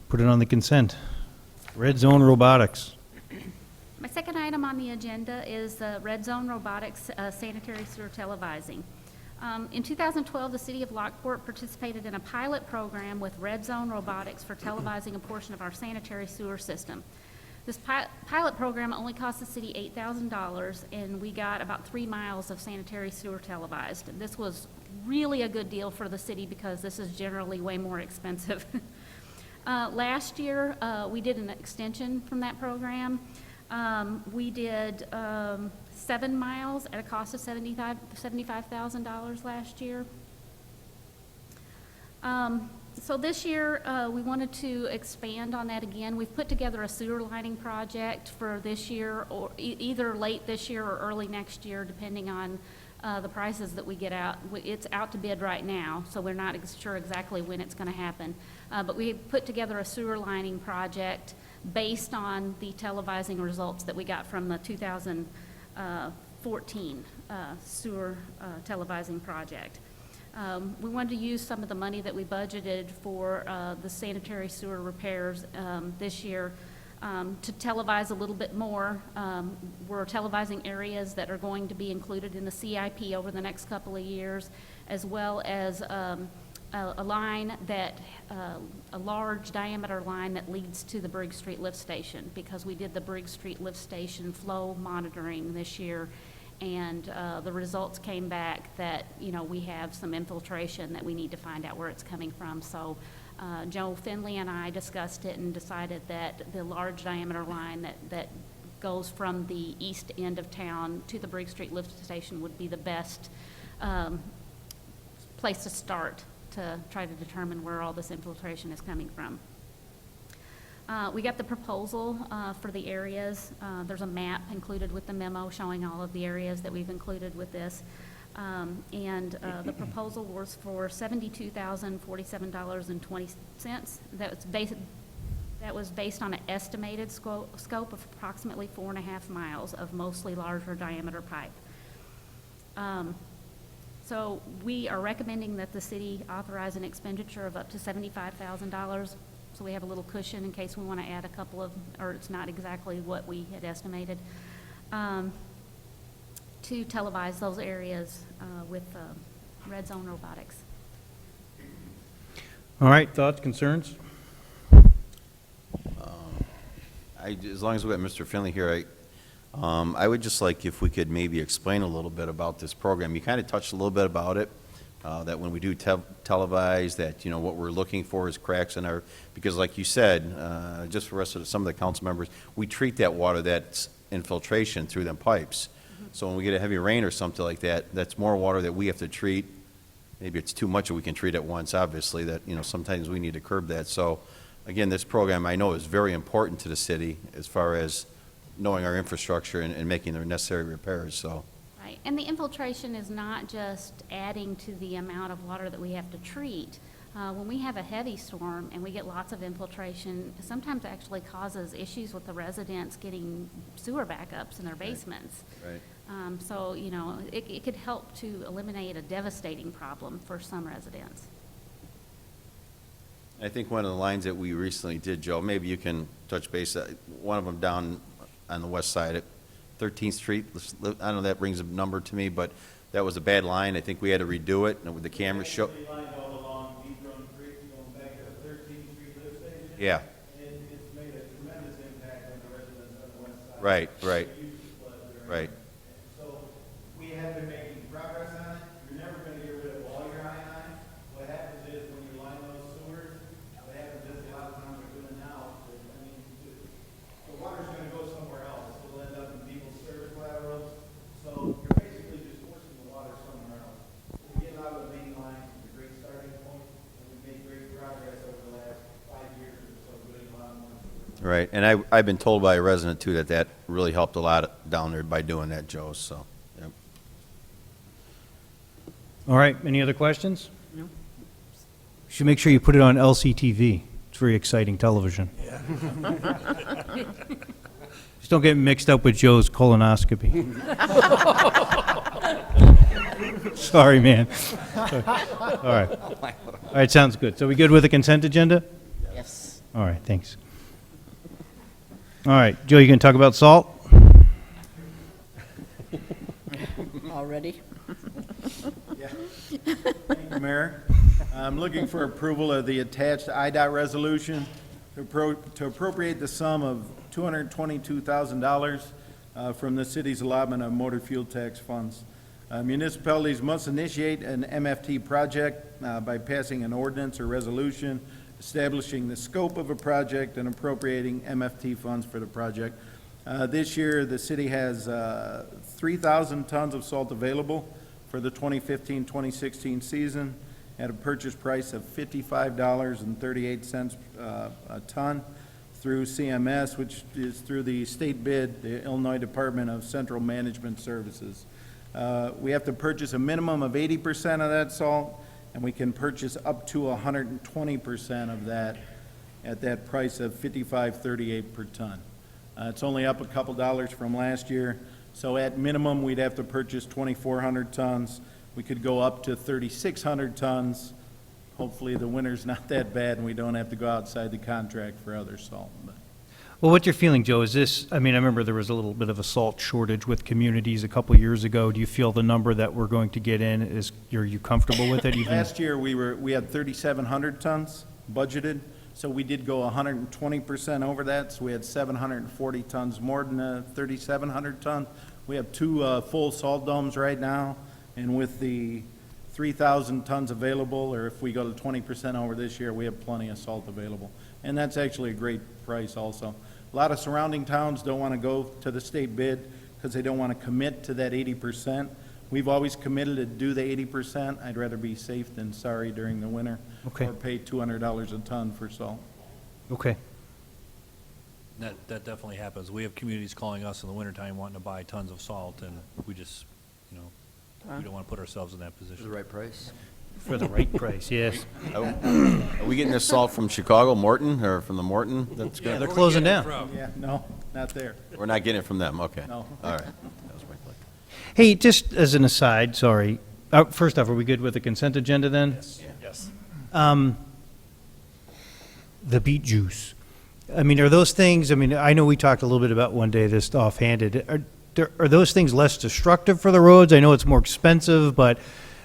put it on the consent. Red Zone Robotics. My second item on the agenda is Red Zone Robotics sanitary sewer televising. In 2012, the city of Lockport participated in a pilot program with Red Zone Robotics for televising a portion of our sanitary sewer system. This pilot program only cost the city $8,000, and we got about 3 miles of sanitary sewer televised. This was really a good deal for the city because this is generally way more expensive. Last year, we did an extension from that program. We did 7 miles at a cost of $75,000 last year. So this year, we wanted to expand on that again. We've put together a sewer lining project for this year, or either late this year or early next year, depending on the prices that we get out. It's out to bid right now, so we're not sure exactly when it's going to happen. But we put together a sewer lining project based on the televising results that we got from the 2014 sewer televising project. We wanted to use some of the money that we budgeted for the sanitary sewer repairs this year to televise a little bit more. We're televising areas that are going to be included in the CIP over the next couple of years, as well as a line that, a large diameter line that leads to the Briggs Street lift station, because we did the Briggs Street lift station flow monitoring this year, and the results came back that, you know, we have some infiltration that we need to find out where it's coming from. So Joe Finley and I discussed it and decided that the large diameter line that goes from the east end of town to the Briggs Street lift station would be the best place to start to try to determine where all this infiltration is coming from. We got the proposal for the areas. There's a map included with the memo showing all of the areas that we've included with this. The proposal was for $72,047.20. That was based on an estimated scope of approximately 4.5 miles of mostly larger diameter pipe. So we are recommending that the city authorize an expenditure of up to $75,000. So we have a little cushion in case we want to add a couple of, or it's not exactly what we had estimated, to televise those areas with Red Zone Robotics. All right, thoughts, concerns? As long as we got Mr. Finley here, I would just like if we could maybe explain a little bit about this program. You kind of touched a little bit about it, that when we do televise, that, what we're looking for is cracks in our, because like you said, just for the rest of some of the council members, we treat that water, that's infiltration through them pipes. So when we get a heavy rain or something like that, that's more water that we have to treat. Maybe it's too much that we can treat at once, obviously, that, sometimes we need to curb that. So, again, this program I know is very important to the city as far as knowing our infrastructure and making the necessary repairs, so. Right, and the infiltration is not just adding to the amount of water that we have to treat. When we have a heavy storm and we get lots of infiltration, sometimes it actually causes issues with the residents getting sewer backups in their basements. Right. So, it could help to eliminate a devastating problem for some residents. I think one of the lines that we recently did, Joe, maybe you can touch base, one of them down on the west side at 13th Street. I don't know, that rings a number to me, but that was a bad line. I think we had to redo it, and with the camera show. Yeah. And it's made a tremendous impact on the residents on the west side. Right. Right. So we have been making progress on it. You're never going to get rid of all your iodine. What happens is when you line those sewers, what happens is a lot of times they're doing now, the water's going to go somewhere else. It'll end up in people's service laterals. So you're basically just forcing the water somewhere else. We get out of the main line, it's a great starting point, and we've made great progress over the last 5 years or so, doing a lot more. Right, and I've been told by a resident, too, that really helped a lot down there by doing that, Joe, so, yep. All right, any other questions? No. Should make sure you put it on LCTV. It's very exciting television. Yeah. Just don't get mixed up with Joe's colonoscopy. Sorry, man. All right. All right, sounds good. So we good with the consent agenda? Yes. All right, thanks. All right, Joe, you gonna talk about salt? Already? Thank you, Mayor. I'm looking for approval of the attached IDOT resolution to appropriate the sum of $222,000 from the city's allotment of motor fuel tax funds. Municipalities must initiate an MFT project by passing an ordinance or resolution establishing the scope of a project and appropriating MFT funds for the project. This year, the city has 3,000 tons of salt available for the 2015-2016 season at a purchase price of $55.38 a ton through CMS, which is through the state bid, the Illinois Department of Central Management Services. We have to purchase a minimum of 80% of that salt, and we can purchase up to 120% of that at that price of $55.38 per ton. It's only up a couple dollars from last year, so at minimum, we'd have to purchase 2,400 tons. We could go up to 3,600 tons. Hopefully, the winter's not that bad, and we don't have to go outside the contract for other salt. But Well, what's your feeling, Joe? Is this, I remember there was a little bit of a salt shortage with communities a couple years ago. Do you feel the number that we're going to get in are you comfortable with it? Even last year, we had 3,700 tons budgeted, so we did go 120% over that, so we had 740 tons more than 3,700 tons. We have two full salt domes right now, and with the 3,000 tons available, or if we go to 20% over this year, we have plenty of salt available. And that's actually a great price also. A lot of surrounding towns don't want to go to the state bid because they don't want to commit to that 80%. We've always committed to do the 80%. I'd rather be safe than sorry during the winter. Okay. Or pay $200 a ton for salt. Okay. That definitely happens. We have communities calling us in the wintertime wanting to buy tons of salt, and we just, you know, we don't want to put ourselves in that For the position. right price. For the right price, yes. Are we getting this salt from Chicago, Morton, or from the Morton? That's Yeah, good. they're closing down. Yeah, no, not there. We're not getting it from them, okay. No. All right. That was my question. Hey, just as an aside, sorry. First off, are we good with the consent agenda then? Yes. The beet juice. I mean, are those things, I mean, I know we talked a little bit about one day this offhanded. Are those things less destructive for the roads? I know it's more expensive, but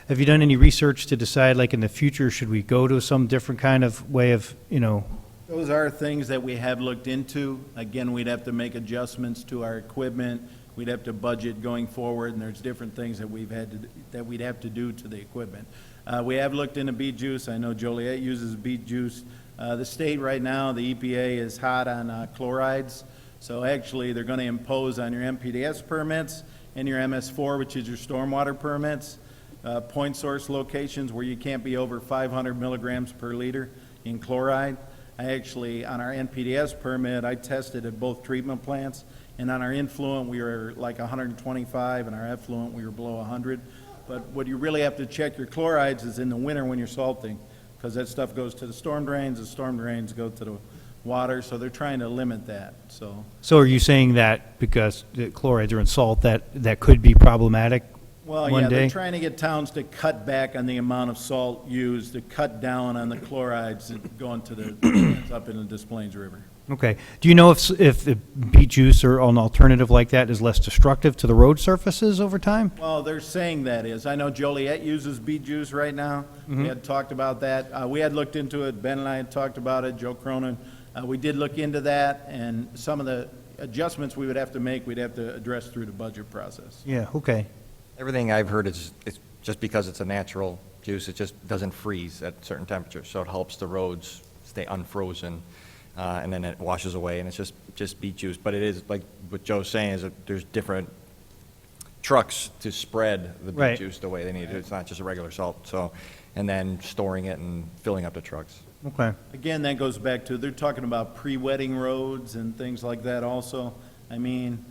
have you done any research to decide, like, in the future, should we go to some different kind of way of, you know? Those are things that we have looked into. Again, we'd have to make adjustments to our equipment. We'd have to budget going forward, and there's different things that we'd have to do to the equipment. We have looked into beet juice. I know Joliet uses beet juice. The state right now, the EPA is hot on chlorides. So actually, they're going to impose on your MPDS permits and your MS4, which is your stormwater permits, point source locations where you can't be over 500 milligrams per liter in chloride. I actually, on our NPDS permit, I tested at both treatment plants, and on our influent, we were like 125, and our effluent, we were below 100. But what you really have to check your chlorides is in the winter when you're salting, because that stuff goes to the storm drains go to the water, so they're trying to limit that, so. So are you saying that because the chlorides are in salt, that could be problematic Well, one yeah, day? they're trying to get towns to cut back on the amount of salt used, to cut down on the chlorides that go into the, up in the Des Plaines River. Okay. Do you know if the beet juice or an alternative like that is less destructive to the road surfaces over time? Well, they're saying that is. I know Joliet uses beet juice right now. We had talked about that. We had looked into it. Ben and I had talked about it, Joe Cronin. We did look into that, and some of the adjustments we would have to make, we'd have to address through the budget process. Yeah, okay. Everything I've heard is, it's just because it's a natural juice, it just doesn't freeze at certain temperatures, so it helps the roads stay unfrozen, and then it washes away, and it's just beet juice. But it is, like what Joe's saying, is that there's different trucks to spread the beet Right. juice the way they need it. It's not just a regular salt, so, and then storing it and filling up the trucks. Okay. Again, that goes back to, they're talking about pre-wetting roads and things like that also. I mean,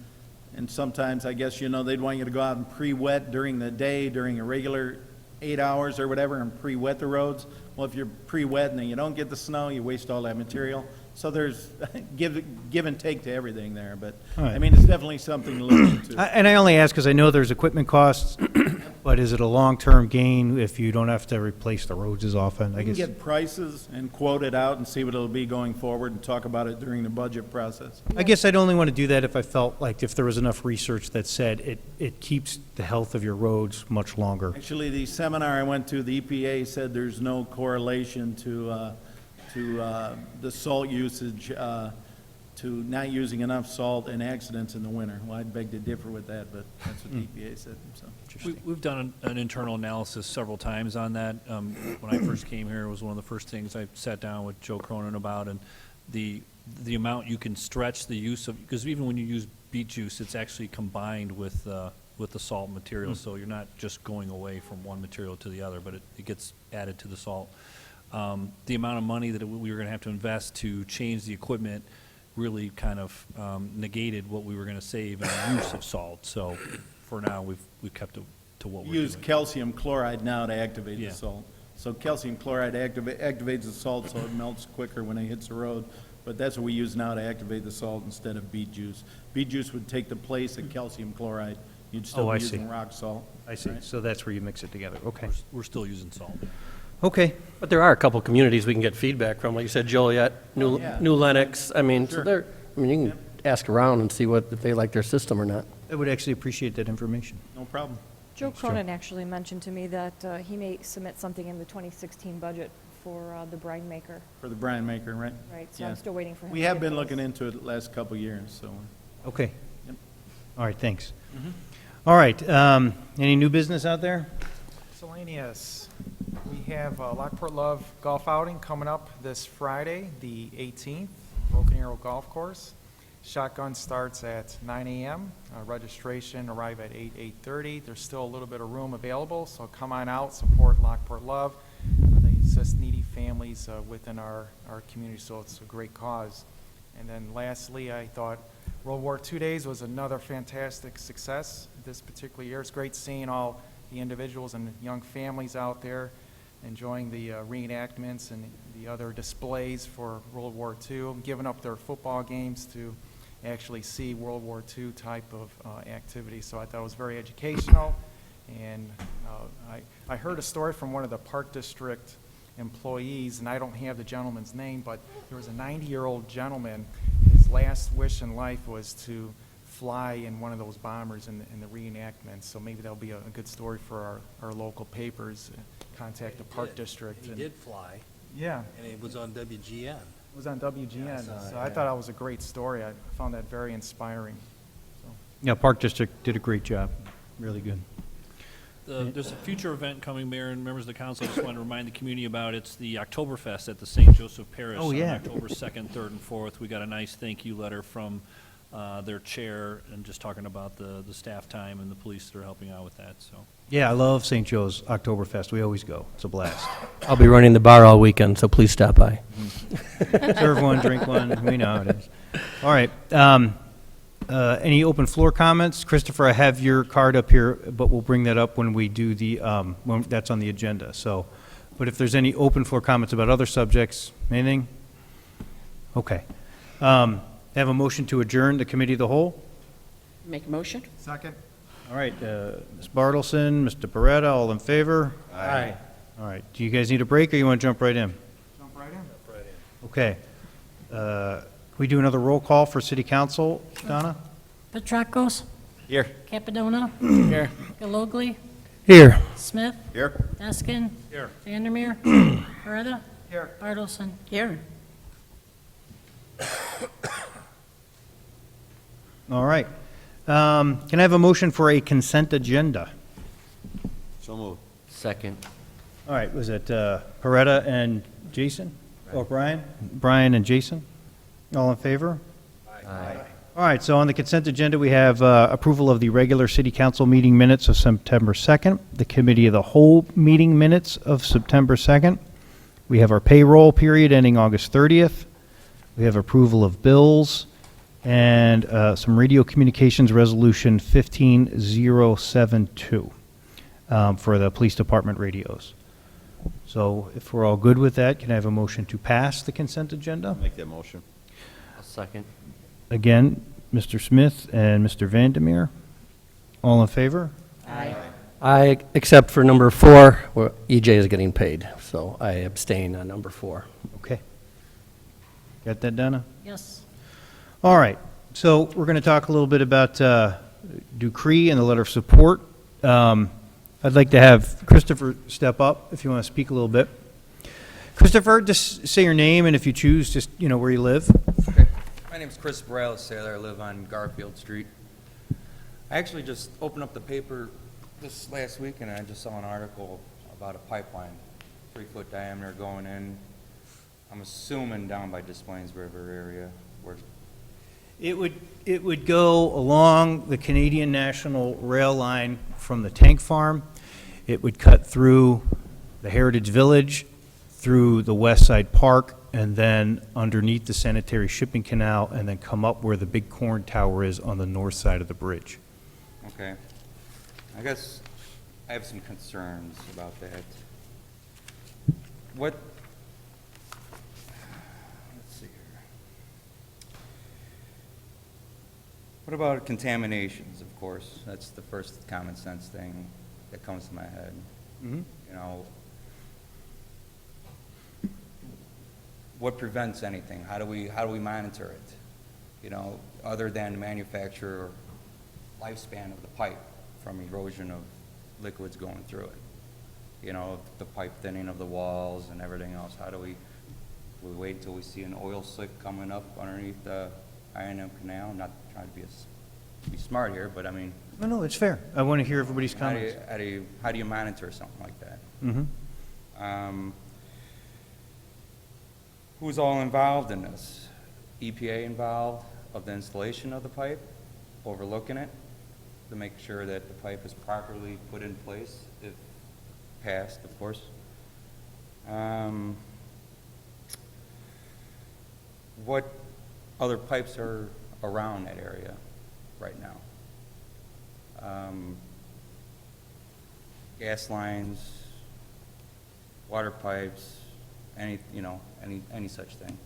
and sometimes, I guess, you know, they'd want you to go out and pre-wet during the day, during a regular 8 hours or whatever, and pre-wet the roads. Well, if you're pre-wet and then you don't get the snow, you waste all that material. So there's give and take to everything there, but, All right. I mean, it's definitely something to look into. And I only ask because I know there's equipment costs, but is it a long-term gain if you don't have to replace the roads as often? I We can guess. get prices and quote it out and see what it'll be going forward and talk about it during the budget process. I guess I'd only want to do that if I felt like if there was enough research that said it keeps the health of your roads much longer. Actually, the seminar I went to, the EPA said there's no correlation to the salt usage, to not using enough salt and accidents in the winter. Well, I'd beg to differ with that, but that's what the EPA said, so. We've done an internal analysis several times on that. When I first came here, it was one of the first things I sat down with Joe Cronin about, and the amount you can stretch the use of, because even when you use beet juice, it's actually combined with the salt material, so you're not just going away from one material to the other, but it gets added to the salt. The amount of money that we were going to have to invest to change the equipment really kind of negated what we were going to save in the use of salt. So for now, we've kept it to what we're doing. Use calcium chloride now to activate the Yeah. salt. So calcium chloride activates the salt so it melts quicker when it hits the road. But that's what we use now to activate the salt instead of beet juice. Beet juice would take the place of calcium chloride. You'd still Oh, I be see. using rock salt. I see. right? So that's where you mix it together. Okay. We're still using salt. Okay. But there are a couple communities we can get feedback from, like you said, Joliet, New yeah. New Lenox. I mean, so Sure. you can ask around and see if they like their system or not. I would actually appreciate that information. No problem. Joe Cronin actually mentioned to me that he may submit something in the 2016 budget for the brine maker. For the brine maker, right? Right, so Yeah. I'm still waiting for him. We to have get been those. looking into it the last couple of years, so. Okay. Yep. All right, thanks. All right, any new business out there? Miscellaneous. We have Lockport Love Golf Outing coming up this Friday, the 18th, Broken Arrow Golf Course. Shotgun starts at 9 a.m. Registration arrive at 8:30. There's still a little bit of room available, so come on out, support Lockport Love. They assist needy families within our community, so it's a great cause. And then lastly, I thought World War II Days was another fantastic success this particular year. It's great seeing all the individuals and young families out there enjoying the reenactments and the other displays for World War II, giving up their football games to actually see World War II type of activity. So I thought it was very educational. And I heard a story from one of the Park District employees, and I don't have the gentleman's name, but there was a 90-year-old gentleman. His last wish in life was to fly in one of those bombers in the reenactment. So maybe that'll be a good story for our local papers. Contact the Park District. He did fly. Yeah. And it was on WGN. It was on WGN. Yeah, So I thought that was a great story. I found that very inspiring. So. Yeah, Park District did a great job. Really good. There's a future event coming, Mayor and members of the council. I just want to remind the community about. It's the Oktoberfest at the St. Joseph Parish Oh, yeah. on October 2nd, 3rd, and 4th. We got a nice thank you letter from their chair and just talking about the staff time and the police that are helping out with that. So Yeah, I love St. Joe's Oktoberfest. We always go. It's a blast. I'll be running the bar all weekend, so please stop by. Serve one, drink one. We know how it is. All right. Any open floor comments? Christopher, I have your card up here, but we'll bring that up when we do the, when that's on the agenda. So, but if there's any open floor comments about other subjects, anything? Okay. Have a motion to adjourn the committee of the whole? Make a motion? Second. All right, Ms. Bartleson, Mr. Beretta, all in favor? Aye. All right. Do you guys need a break, or you want to jump right in? Jump right in. Okay. Can we do another roll call for city council, Donna? Petracos? Here. Capadona? Here. Galogly? Here. Smith? Here? Deskin? Here. Vandermeer? Paretta? Here. Bartleson? Here. All right. Can I have a motion for a consent agenda? So moved. Second. All right, was it Paretta and Jason? Or Brian? Brian and Jason? All in favor? Aye. All right, so on the consent agenda, we have approval of the regular city council meeting minutes of September 2nd, the committee of the whole meeting minutes of September 2nd. We have our payroll period ending August 30th. We have approval of bills and some radio communications resolution 15072 for the police department radios. So if we're all good with that, can I have a motion to pass the consent agenda? Make that motion. I'll second. Again, Mr. Smith and Mr. Vandermeer. All in favor? I, except for number 4, where EJ is getting paid, so I abstain on number 4. Okay. Got that, Donna? Yes. All right. So we're going to talk a little bit about Ducree and the letter of support. I'd like to have Christopher step up if you want to speak a little bit. Christopher, just say your name and if you choose, just, where you live. Okay. My name's Chris Morales Sailor. I live on Garfield Street. I actually just opened up the paper this last week and I just saw an article about a pipeline, 3-foot diameter going in, I'm assuming down by Des Plaines River area. Where It would go along the Canadian National Rail line from the tank farm. It would cut through the Heritage Village, through the West Side Park, and then underneath the sanitary shipping canal, and then come up where the big corn tower is on the north side of the bridge. Okay. I guess I have some concerns about that. Let's see here. What about contaminations, of course? That's the first common sense thing that comes to my head. Mm-hmm. What prevents anything? How do we monitor it? Other than the manufacturer lifespan of the pipe from erosion of liquids going through it. The pipe thinning of the walls and everything else. How do we wait until we see an oil slick coming up underneath the I&M Canal? I'm not trying to be smart here, but I mean. No, it's fair. I want to hear everybody's comments. How do you monitor something like that? Mm-hmm. Who's all involved in this? EPA involved? of the installation of the pipe, overlooking it, to make sure that the pipe is properly put in place, if passed, of course. What other pipes are around that area right now? Gas lines, water pipes, any such thing.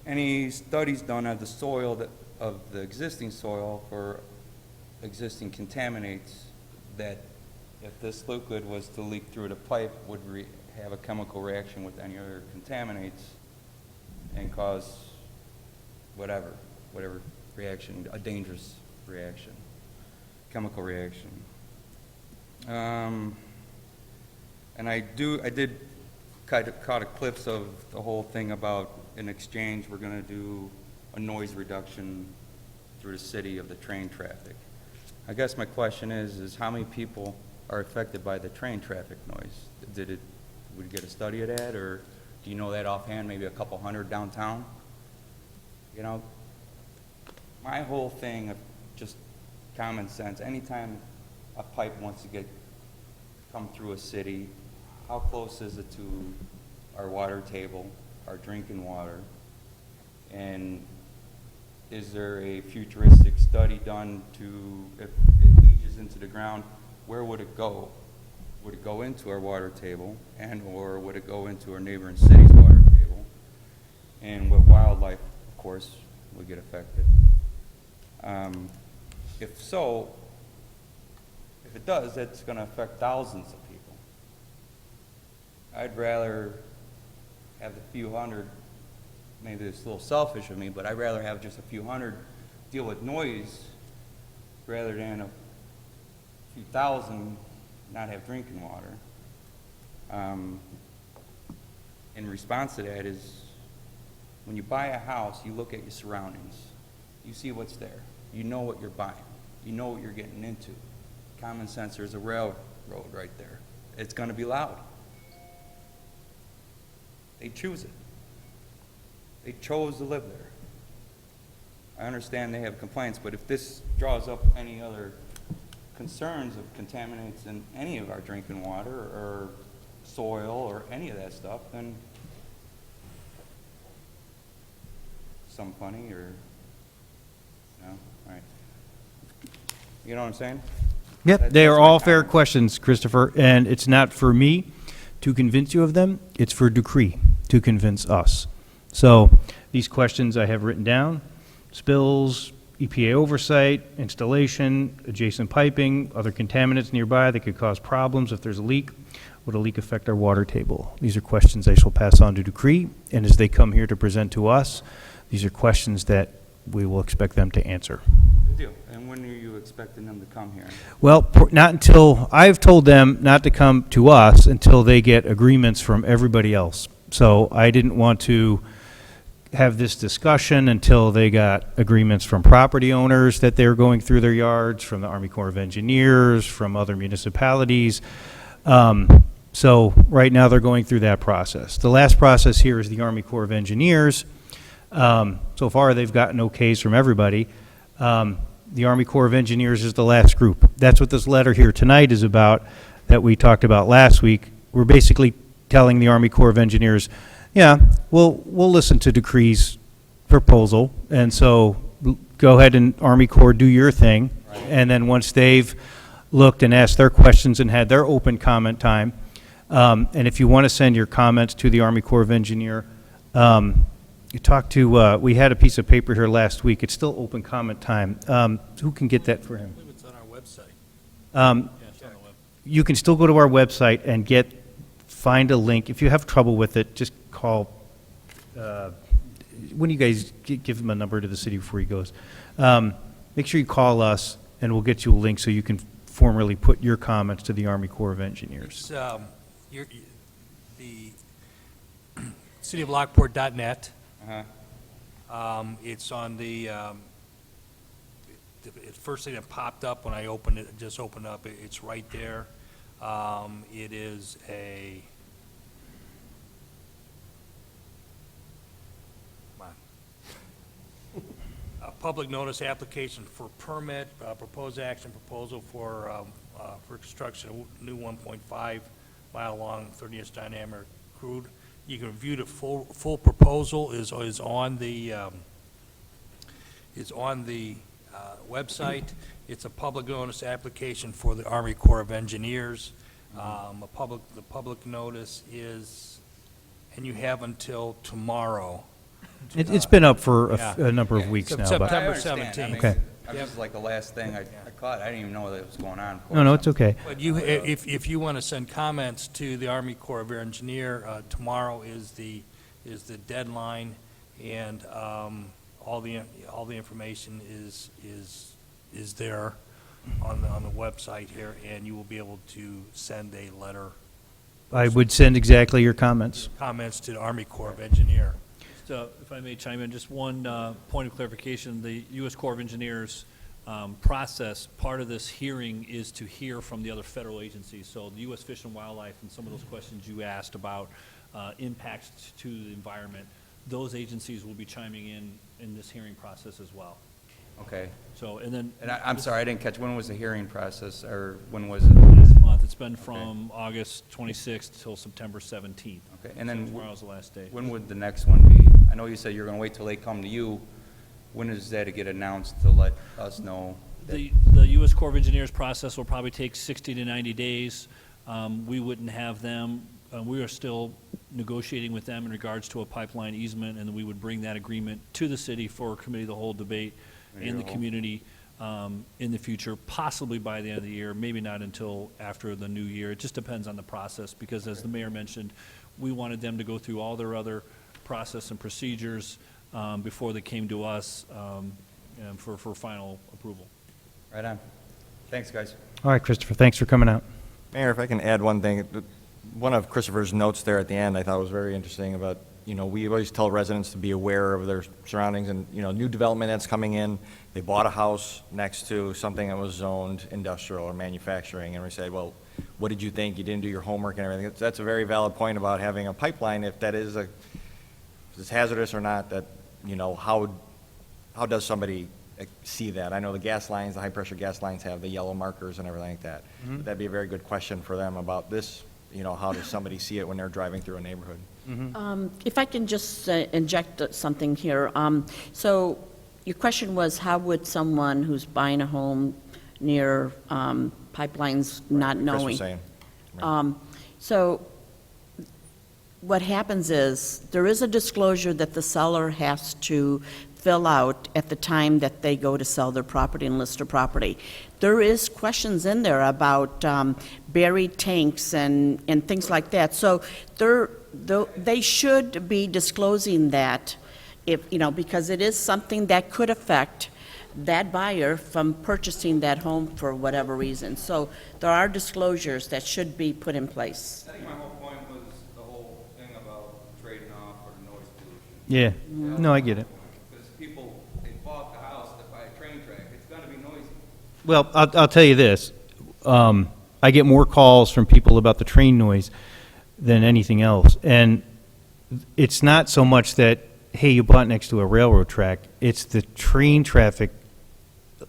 Any studies done of the soil, of the existing soil for existing contaminants, that if this liquid was to leak through the pipe, would have a chemical reaction with any other contaminants and cause whatever reaction, a dangerous reaction, chemical reaction. And I did caught a clips of the whole thing about, in exchange, we're going to do a noise reduction through the city of the train traffic. I guess my question is how many people are affected by the train traffic noise? Would we get a study of that, or do you know that offhand, maybe a couple hundred downtown? You know, my whole thing of just common sense, anytime a pipe wants to come through a city, how close is it to our water table, our drinking water? And is there a futuristic study done to, if it leaches into the ground, where would it go? Would it go into our water table, or would it go into our neighboring city's water table? And what wildlife, of course, would get affected? If so, if it does, that's going to affect thousands of people. I'd rather have a few hundred, maybe it's a little selfish of me, but I'd rather have just a few hundred deal with noise rather than a few thousand not have drinking water. In response to that is, when you buy a house, you look at your surroundings. You see what's there. You know what you're buying. You know what you're getting into. Common sense, there's a railroad right there. It's going to be loud. They choose it. They chose to live there. I understand they have complaints, but if this draws up any other concerns of contaminants in any of our drinking water or soil or any of that stuff, then some funny or, no, all right. You know what I'm saying? Yep, That's they are my all fair comment. questions, Christopher, and it's not for me to convince you of them, it's for Decree to convince us. So these questions I have written down: spills, EPA oversight, installation, adjacent piping, other contaminants nearby that could cause problems if there's a leak. Would a leak affect our water table? These are questions I shall pass on to Decree, and as they come here to present to us, these are questions that we will expect them to answer. Good deal. And when are you expecting them to come here? Well, not until, I've told them not to come to us until they get agreements from everybody else. So I didn't want to have this discussion until they got agreements from property owners that they're going through their yards, from the Army Corps of Engineers, from other municipalities. So right now they're going through that process. The last process here is the Army Corps of Engineers. So far they've gotten okays from everybody. The Army Corps of Engineers is the last group. That's what this letter here tonight is about, that we talked about last week. We're basically telling the Army Corps of Engineers, yeah, we'll listen to Decree's proposal, and so go ahead and Army Corps, do your thing. Right. And then once they've looked and asked their questions and had their open comment time, and if you want to send your comments to the Army Corps of Engineer, you talked to, we had a piece of paper here last week. It's still open comment time. Who can get that for him? I believe it's on our website. Yeah, it's on the web. You can still go to our website and find a link. If you have trouble with it, just call, when you guys give him a number to the city before he goes, make sure you call us and we'll get you a link so you can formally put your comments to the Army Corps of Engineers. It's, the cityoflockport.net. It's on the first thing that popped up when I opened it, just opened up, it's right there. It is a, come on. public notice application for permit, proposed action proposal for construction of new 1.5 mile long, 30-inch diameter crude. You can review the full proposal is on the website. It's a public notice application for the Army Corps of Engineers. The public notice is, and you have until tomorrow. It's been up for Yeah. a number of weeks now. but- September I understand. I 17th. mean, Okay. This is like the last thing I caught. I didn't even know that it was going on. No, it's okay. But you, if you want to send comments to the Army Corps of Engineer, tomorrow is the deadline, and all the information is there on the website here, and you will be able to send a letter, I would send exactly your comments. comments to the Army Corps of Engineer. So if I may chime in, just one point of clarification, the U.S. Corps of Engineers process, part of this hearing is to hear from the other federal agencies. So the U.S. Fish and Wildlife and some of those questions you asked about impacts to the environment, those agencies will be chiming in this hearing process as well. Okay. So, and then. And I'm sorry, I didn't catch, when was the hearing process, or when was it? This month, it's been from August 26th till September 17th. Okay, and then. So tomorrow's the last day. When would the next one be? I know you said you're gonna wait till they come to you. When is that to get announced to let us know? that- The U.S. Corps of Engineers process will probably take 60 to 90 days. We wouldn't have them, we are still negotiating with them in regards to a pipeline easement, and we would bring that agreement to the city for committee of the whole debate and the community in the future, possibly by the end of the year, maybe not until after the new year. It just depends on the process, because as the mayor mentioned, we wanted them to go through all their other process and procedures before they came to us and for final approval. Right on. Thanks, guys. All right, Christopher, thanks for coming out. Mayor, if I can add one thing, one of Christopher's notes there at the end I thought was very interesting about, we always tell residents to be aware of their surroundings and, new development that's coming in. They bought a house next to something that was zoned industrial or manufacturing, and we say, well, what did you think? You didn't do your homework and everything. That's a very valid point about having a pipeline, if that is if it's hazardous or not, that, how does somebody see that? I know the gas lines, the high-pressure gas lines have the yellow markers and everything like that. But that'd be a very good question for them about this, how does somebody see it when they're driving through a neighborhood? If I can just inject something here. So your question was, how would someone who's buying a home near pipelines not Chris was knowing? saying. So what happens is, there is a disclosure that the seller has to fill out at the time that they go to sell their property and list their property. There is questions in there about buried tanks and things like that. So they should be disclosing that, because it is something that could affect that buyer from purchasing that home for whatever reason. So there are disclosures that should be put in place. I think my whole point was the whole thing about trading off for the noise pollution. Yeah, no, I get it. Because people, they bought the house to buy a train track, it's gonna be noisy. Well, I'll tell you this. I get more calls from people about the train noise than anything else. And it's not so much that, hey, you bought next to a railroad track. It's the train traffic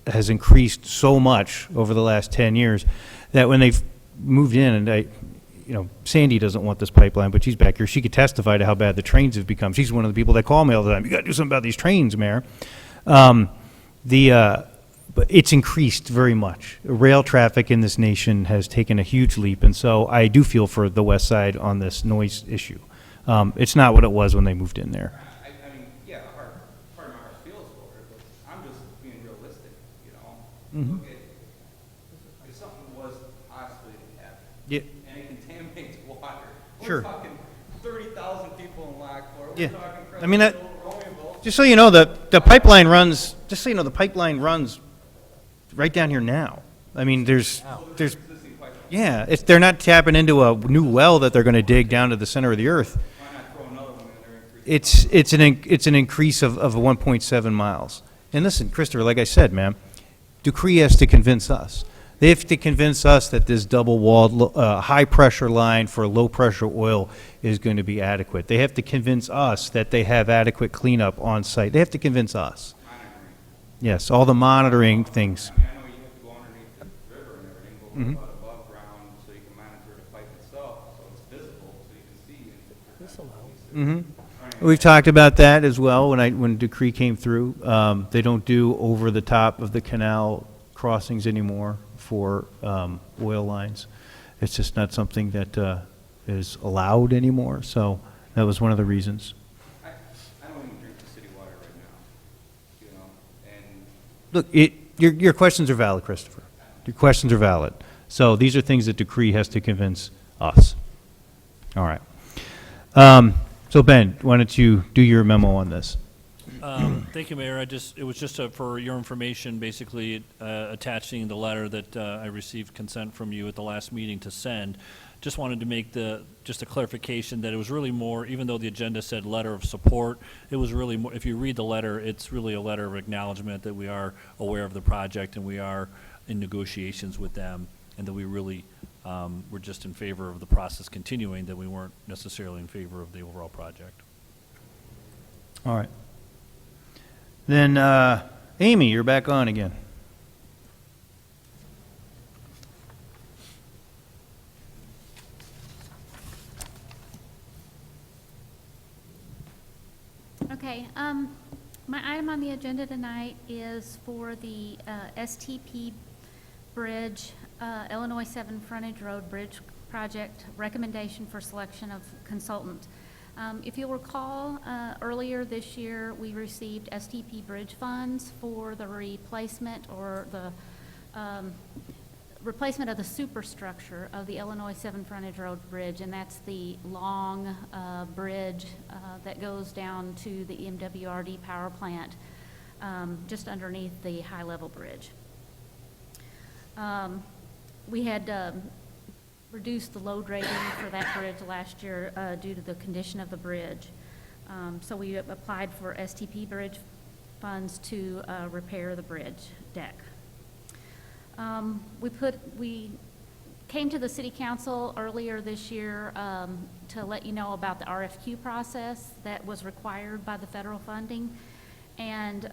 has increased so much over the last 10 years that when they've moved in, and Sandy doesn't want this pipeline, but she's back here. She could testify to how bad the trains have become. She's one of the people that call me all the time. You got to do something about these trains, Mayor. But it's increased very much. Rail traffic in this nation has taken a huge leap, and so I do feel for the west side on this noise issue. It's not what it was when they moved in there. I mean, yeah, part of my heart feels for it, but I'm just being realistic, Mhm. Look at, if something was possibly to happen. Yeah. And it contaminates water. Sure. We're talking 30,000 people in Lockport. Yeah. We're talking I mean, that- Romeoville. Just so you know, the pipeline runs, the pipeline runs right down here now. I mean, there's, yeah, they're not tapping into a new well that they're going to dig down to the center of the earth. Why not throw another one in there? It's an increase of 1.7 miles. And listen, Christopher, like I said, man, Dupree has to convince us. They have to convince us that this double-walled, high-pressure line for low-pressure oil is going to be adequate. They have to convince us that they have adequate cleanup on site. They have to convince us. Yes, all the monitoring things. I mean, I know you have to go underneath the river and everything, but Mhm. what about above ground so you can monitor the pipe itself, so it's visible, so you can see? We've talked about that as well when Decree came through. They don't do over the top of the canal crossings anymore for oil lines. It's just not something that is allowed anymore, so that was one of the reasons. I don't even drink the city water right now, you know, and Look, your questions are valid, Christopher. Your questions are valid. So these are things that Decree has to convince us. All right. So Ben, why don't you do your memo on this? Thank you, Mayor. It was just for your information, basically attaching the letter that I received consent from you at the last meeting to send. Just wanted to make just a clarification that it was really more, even though the agenda said letter of support, it was really more, if you read the letter, it's really a letter of acknowledgement that we are aware of the project and we are in negotiations with them, and that we really were just in favor of the process continuing, that we weren't necessarily in favor of the overall project. All right. Then, Amy, you're back on again. Okay, my item on the agenda tonight is for the STP Bridge, Illinois 7 Frontage Road Bridge Project, recommendation for selection of consultant. If you'll recall, earlier this year, we received STP Bridge funds for the replacement or the replacement of the superstructure of the Illinois 7 Frontage Road Bridge, and that's the long bridge that goes down to the MWRD power plant, just underneath the high-level bridge. We had reduced the load rating for that bridge last year due to the condition of the bridge. So we applied for STP Bridge funds to repair the bridge deck. We came to the city council earlier this year to let you know about the RFQ process that was required by the federal funding. And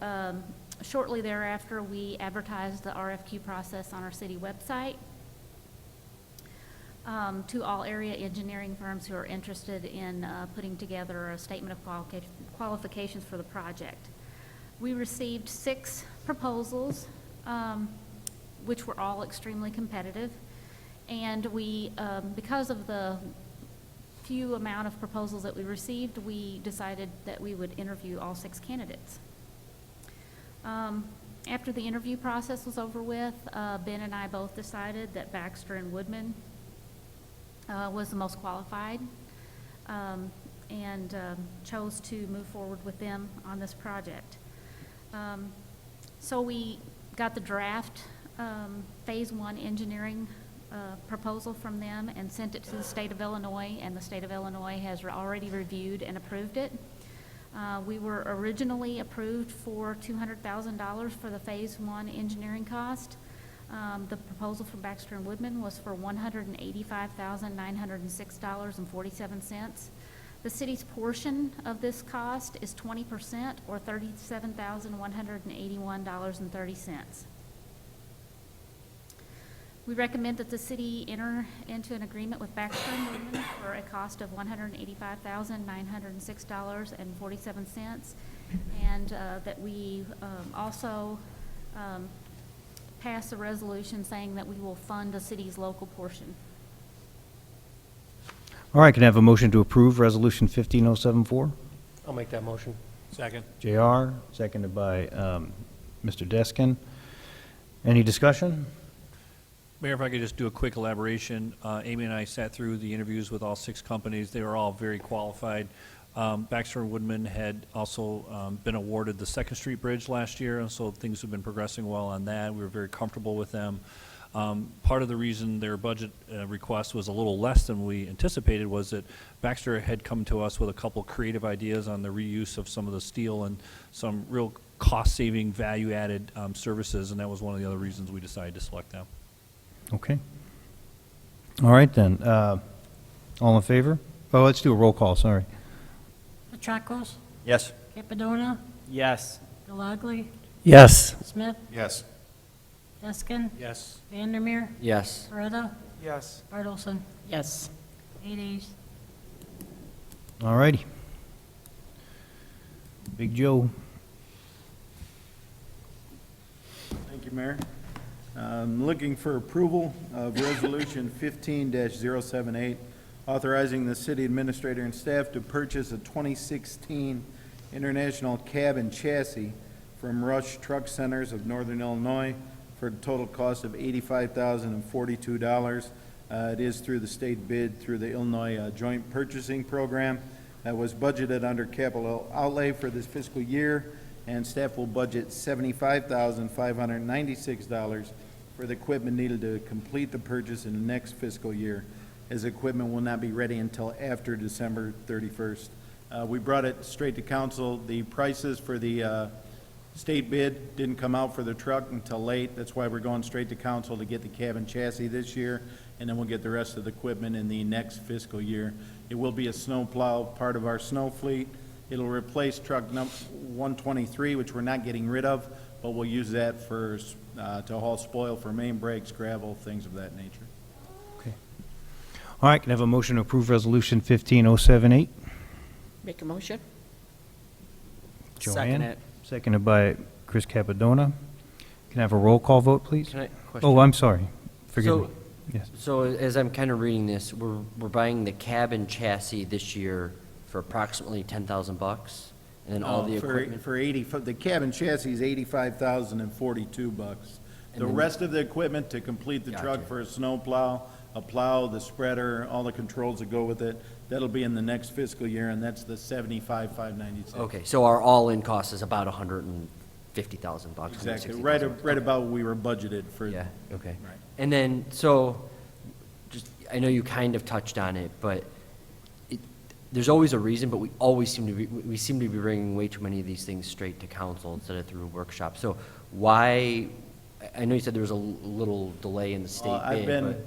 shortly thereafter, we advertised the RFQ process on our city website to all area engineering firms who are interested in putting together a statement of qualifications for the project. We received 6 proposals, which were all extremely competitive. And we, because of the few amount of proposals that we received, we decided that we would interview all 6 candidates. After the interview process was over with, Ben and I both decided that Baxter and Woodman was the most qualified, and chose to move forward with them on this project. So we got the draft Phase 1 engineering proposal from them and sent it to the state of Illinois, and the state of Illinois has already reviewed and approved it. We were originally approved for $200,000 for the Phase 1 engineering cost. The proposal from Baxter and Woodman was for $185,906.47. The city's portion of this cost is 20%, or $37,181.30. We recommend that the city enter into an agreement with Baxter and Woodman for a cost of $185,906.47, and that we also pass a resolution saying that we will fund the city's local portion. All right, can I have a motion to approve Resolution 15074? I'll make that motion. Second. JR, seconded by Mr. Deskin. Any discussion? Mayor, if I could just do a quick elaboration. Amy and I sat through the interviews with all 6 companies. They were all very qualified. Baxter and Woodman had also been awarded the 2nd Street Bridge last year, and so things have been progressing well on that. We were very comfortable with them. Part of the reason their budget request was a little less than we anticipated was that Baxter had come to us with a couple creative ideas on the reuse of some of the steel and some real cost-saving, value-added services, and that was one of the other reasons we decided to select them. Okay. All right, then. All in favor? Oh, let's do a roll call, sorry. Petracos? Yes. Capadona? Yes. Galagli? Yes. Smith, Yes. Deskin, Yes. Vandermeer, Yes. Beretta, Yes. Bartolson. Yes. 8 ayes. All righty. Big Joe. Thank you, Mayor. I'm looking for approval of Resolution 15-078, authorizing the city administrator and staff to purchase a 2016 International Cab and Chassis from Rush Truck Centers of Northern Illinois for a total cost of $85,042. It is through the state bid through the Illinois Joint Purchasing Program. That was budgeted under capital outlay for this fiscal year, and staff will budget $75,596 for the equipment needed to complete the purchase in the next fiscal year, as equipment will not be ready until after December 31st. We brought it straight to council. The prices for the state bid didn't come out for the truck until late. That's why we're going straight to council to get the cab and chassis this year, and then we'll get the rest of the equipment in the next fiscal year. It will be a snow plow, part of our snow fleet. It'll replace truck number 123, which we're not getting rid of, but we'll use that for, to haul spoil for main breaks, gravel, things of that nature. All right, can I have a motion to approve Resolution 15078? Make a motion? Joanne? Second it. Seconded by Chris Capadona. Can I have a roll call vote, please? Can I, Oh, question? I'm sorry. Forgive me. So- Yes. So as I'm kind of reading this, we're buying the cab and chassis this year for approximately $10,000, and then all the equipment. For 80, for the cab and chassis is $85,042. And The then- rest of the equipment to complete the truck Gotcha. for a snow plow, a plow, the spreader, all the controls that go with it, that'll be in the next fiscal year, and that's the $75,596. Okay, so our all-in cost is about $150,000. Exactly, $160,000. right about what we were budgeted for. Yeah, okay. Right. And then, so, just, I know you kind of touched on it, but there's always a reason, but we seem to be bringing way too many of these things straight to council instead of through workshops. So why, I know you said there was a little delay in the state bid,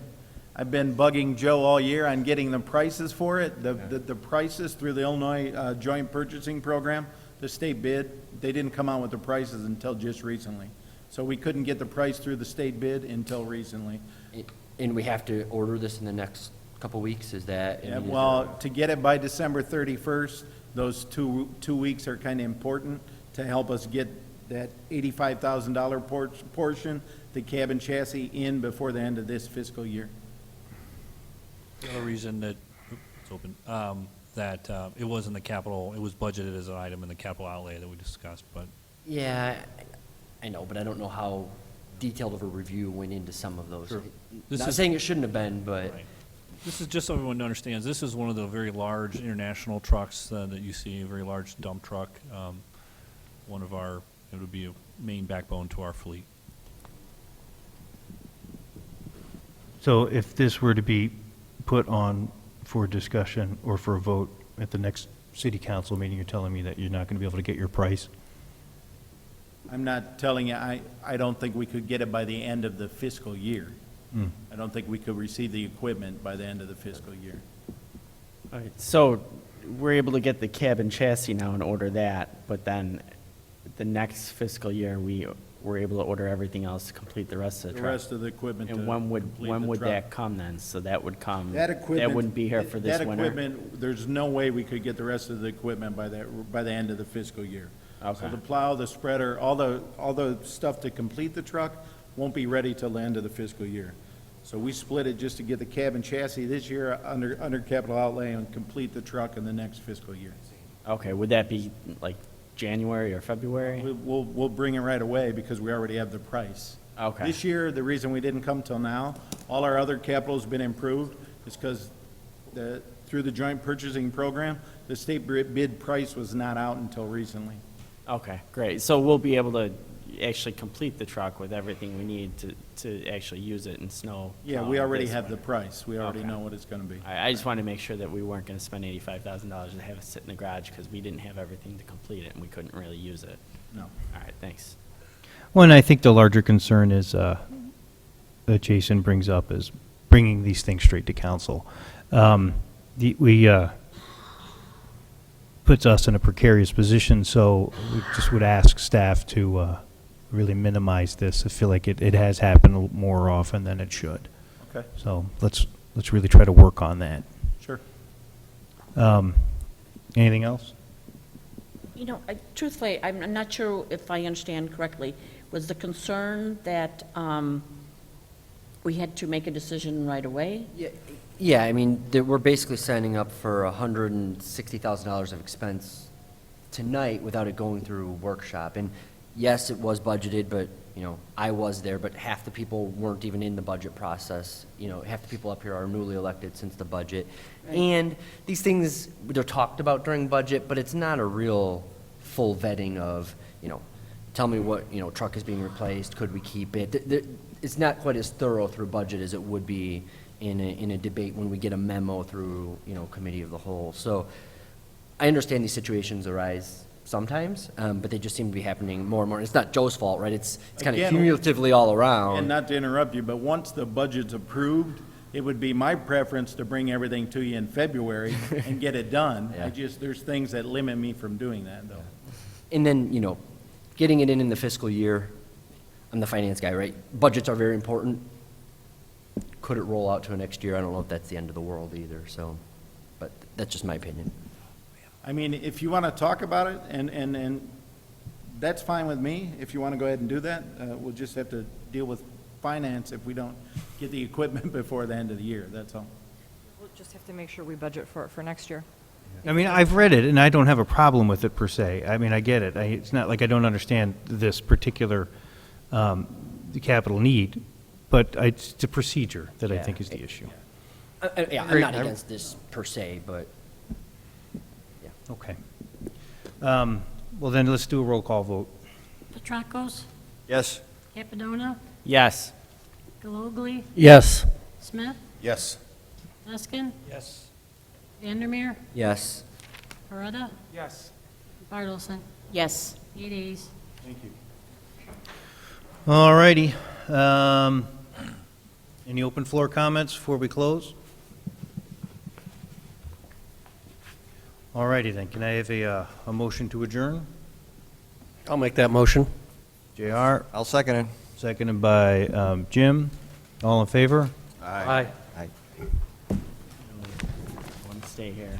I've been bugging Joe all year on getting the prices for it. The prices through the Illinois Joint Purchasing Program, the state bid, they didn't come out with the prices until just recently. So we couldn't get the price through the state bid until recently. and we have to order this in the next couple weeks, is that? I Yeah, mean, is well, to get it by December 31st, those two weeks are kind of important to help us get that $85,000 portion, the cab and chassis, in before the end of this fiscal year. The other reason that, it's open, that it was in the capital, it was budgeted as an item in the capital outlay that we discussed, but Yeah, I know, but I don't know how detailed of a review went into some of those. Sure. This Not is- saying it shouldn't have been, but. Right. This is just so everyone understands, this is one of the very large international trucks that you see, a very large dump truck. One of our, it would be a main backbone to our fleet. So if this were to be put on for discussion or for a vote at the next city council meeting, you're telling me that you're not going to be able to get your price? I'm not telling you, I don't think we could get it by the end of the fiscal year. Hmm. I don't think we could receive the equipment by the end of the fiscal year. All right, so we're able to get the cab and chassis now and order that, but then the next fiscal year, we were able to order everything else to complete the rest of the The truck. rest of the equipment to And complete when the would truck. that come then? So that would come, That equipment. that wouldn't be here for this That winter? equipment, there's no way we could get the rest of the equipment by the end of the fiscal year. So Okay. the plow, the spreader, all the stuff to complete the truck won't be ready till the end of the fiscal year. So we split it just to get the cab and chassis this year under capital outlay and complete the truck in the next fiscal year. Okay, would that be like January or February? We'll bring it right away because we already have the price. Okay. This year, the reason we didn't come till now, all our other capital's been improved, is because through the joint purchasing program, the state bid price was not out until recently. Okay, great. So we'll be able to actually complete the truck with everything we need to actually use it in snow? Yeah, we already this have the winter. price. We already Okay. know what it's gonna be. I just wanted to make sure that we weren't gonna spend $85,000 and have it sit in the garage, because we didn't have everything to complete it, and we couldn't really use it. No. All right, thanks. Well, and I think the larger concern is, that Jason brings up is bringing these things straight to council. Puts us in a precarious position, so we just would ask staff to really minimize this. I feel like it has happened more often than it should. Okay, So let's really try to work on that. sure. Anything else? You know, truthfully, I'm not sure if I understand correctly. Was the concern that we had to make a decision right away? Yeah, I mean, we're basically signing up for $160,000 of expense tonight without it going through workshop. And yes, it was budgeted, but, you know, I was there, but half the people weren't even in the budget process. You know, half the people up here are newly elected since the budget. And these things, they're talked about during budget, but it's not a real full vetting of, you know, tell me what, you know, truck is being replaced, could we keep it? It's not quite as thorough through budget as it would be in a debate when we get a memo through, you know, committee of the whole. So I understand these situations arise sometimes, but they just seem to be happening more and more. It's not Joe's fault, right? It's kind of Again, cumulatively all around. And not to interrupt you, but once the budget's approved, it would be my preference to bring everything to you in February and get it done. Yeah. There's things that limit me from doing that, though. And then, you know, getting it in the fiscal year, I'm the finance guy, right? Budgets are very important. Could it roll out to a next year? I don't know if that's the end of the world either, so, but that's just my opinion. I mean, if you want to talk about it, and that's fine with me, if you want to go ahead and do that. We'll just have to deal with finance if we don't get the equipment before the end of the year, that's all. We'll just have to make sure we budget for it for next year. I mean, I've read it, and I don't have a problem with it per se. I mean, I get it. It's not like I don't understand this particular capital need, but it's the procedure that I think is the issue. Yeah, I'm not against this per se, but, yeah. Okay. Well, then let's do a roll call vote. Petracos? Yes. Capadona? Yes. Galogly? Yes. Smith? Yes. Eskin? Yes. Vandermeer? Yes. Paretta? Yes. Bartleson? Yes. 8 ayes. Thank you. All righty. Any open floor comments before we close? All righty then. Can I have a motion to adjourn? I'll make that motion. JR, I'll second it. seconded by Jim. All in favor? Aye. Aye. Want to stay here.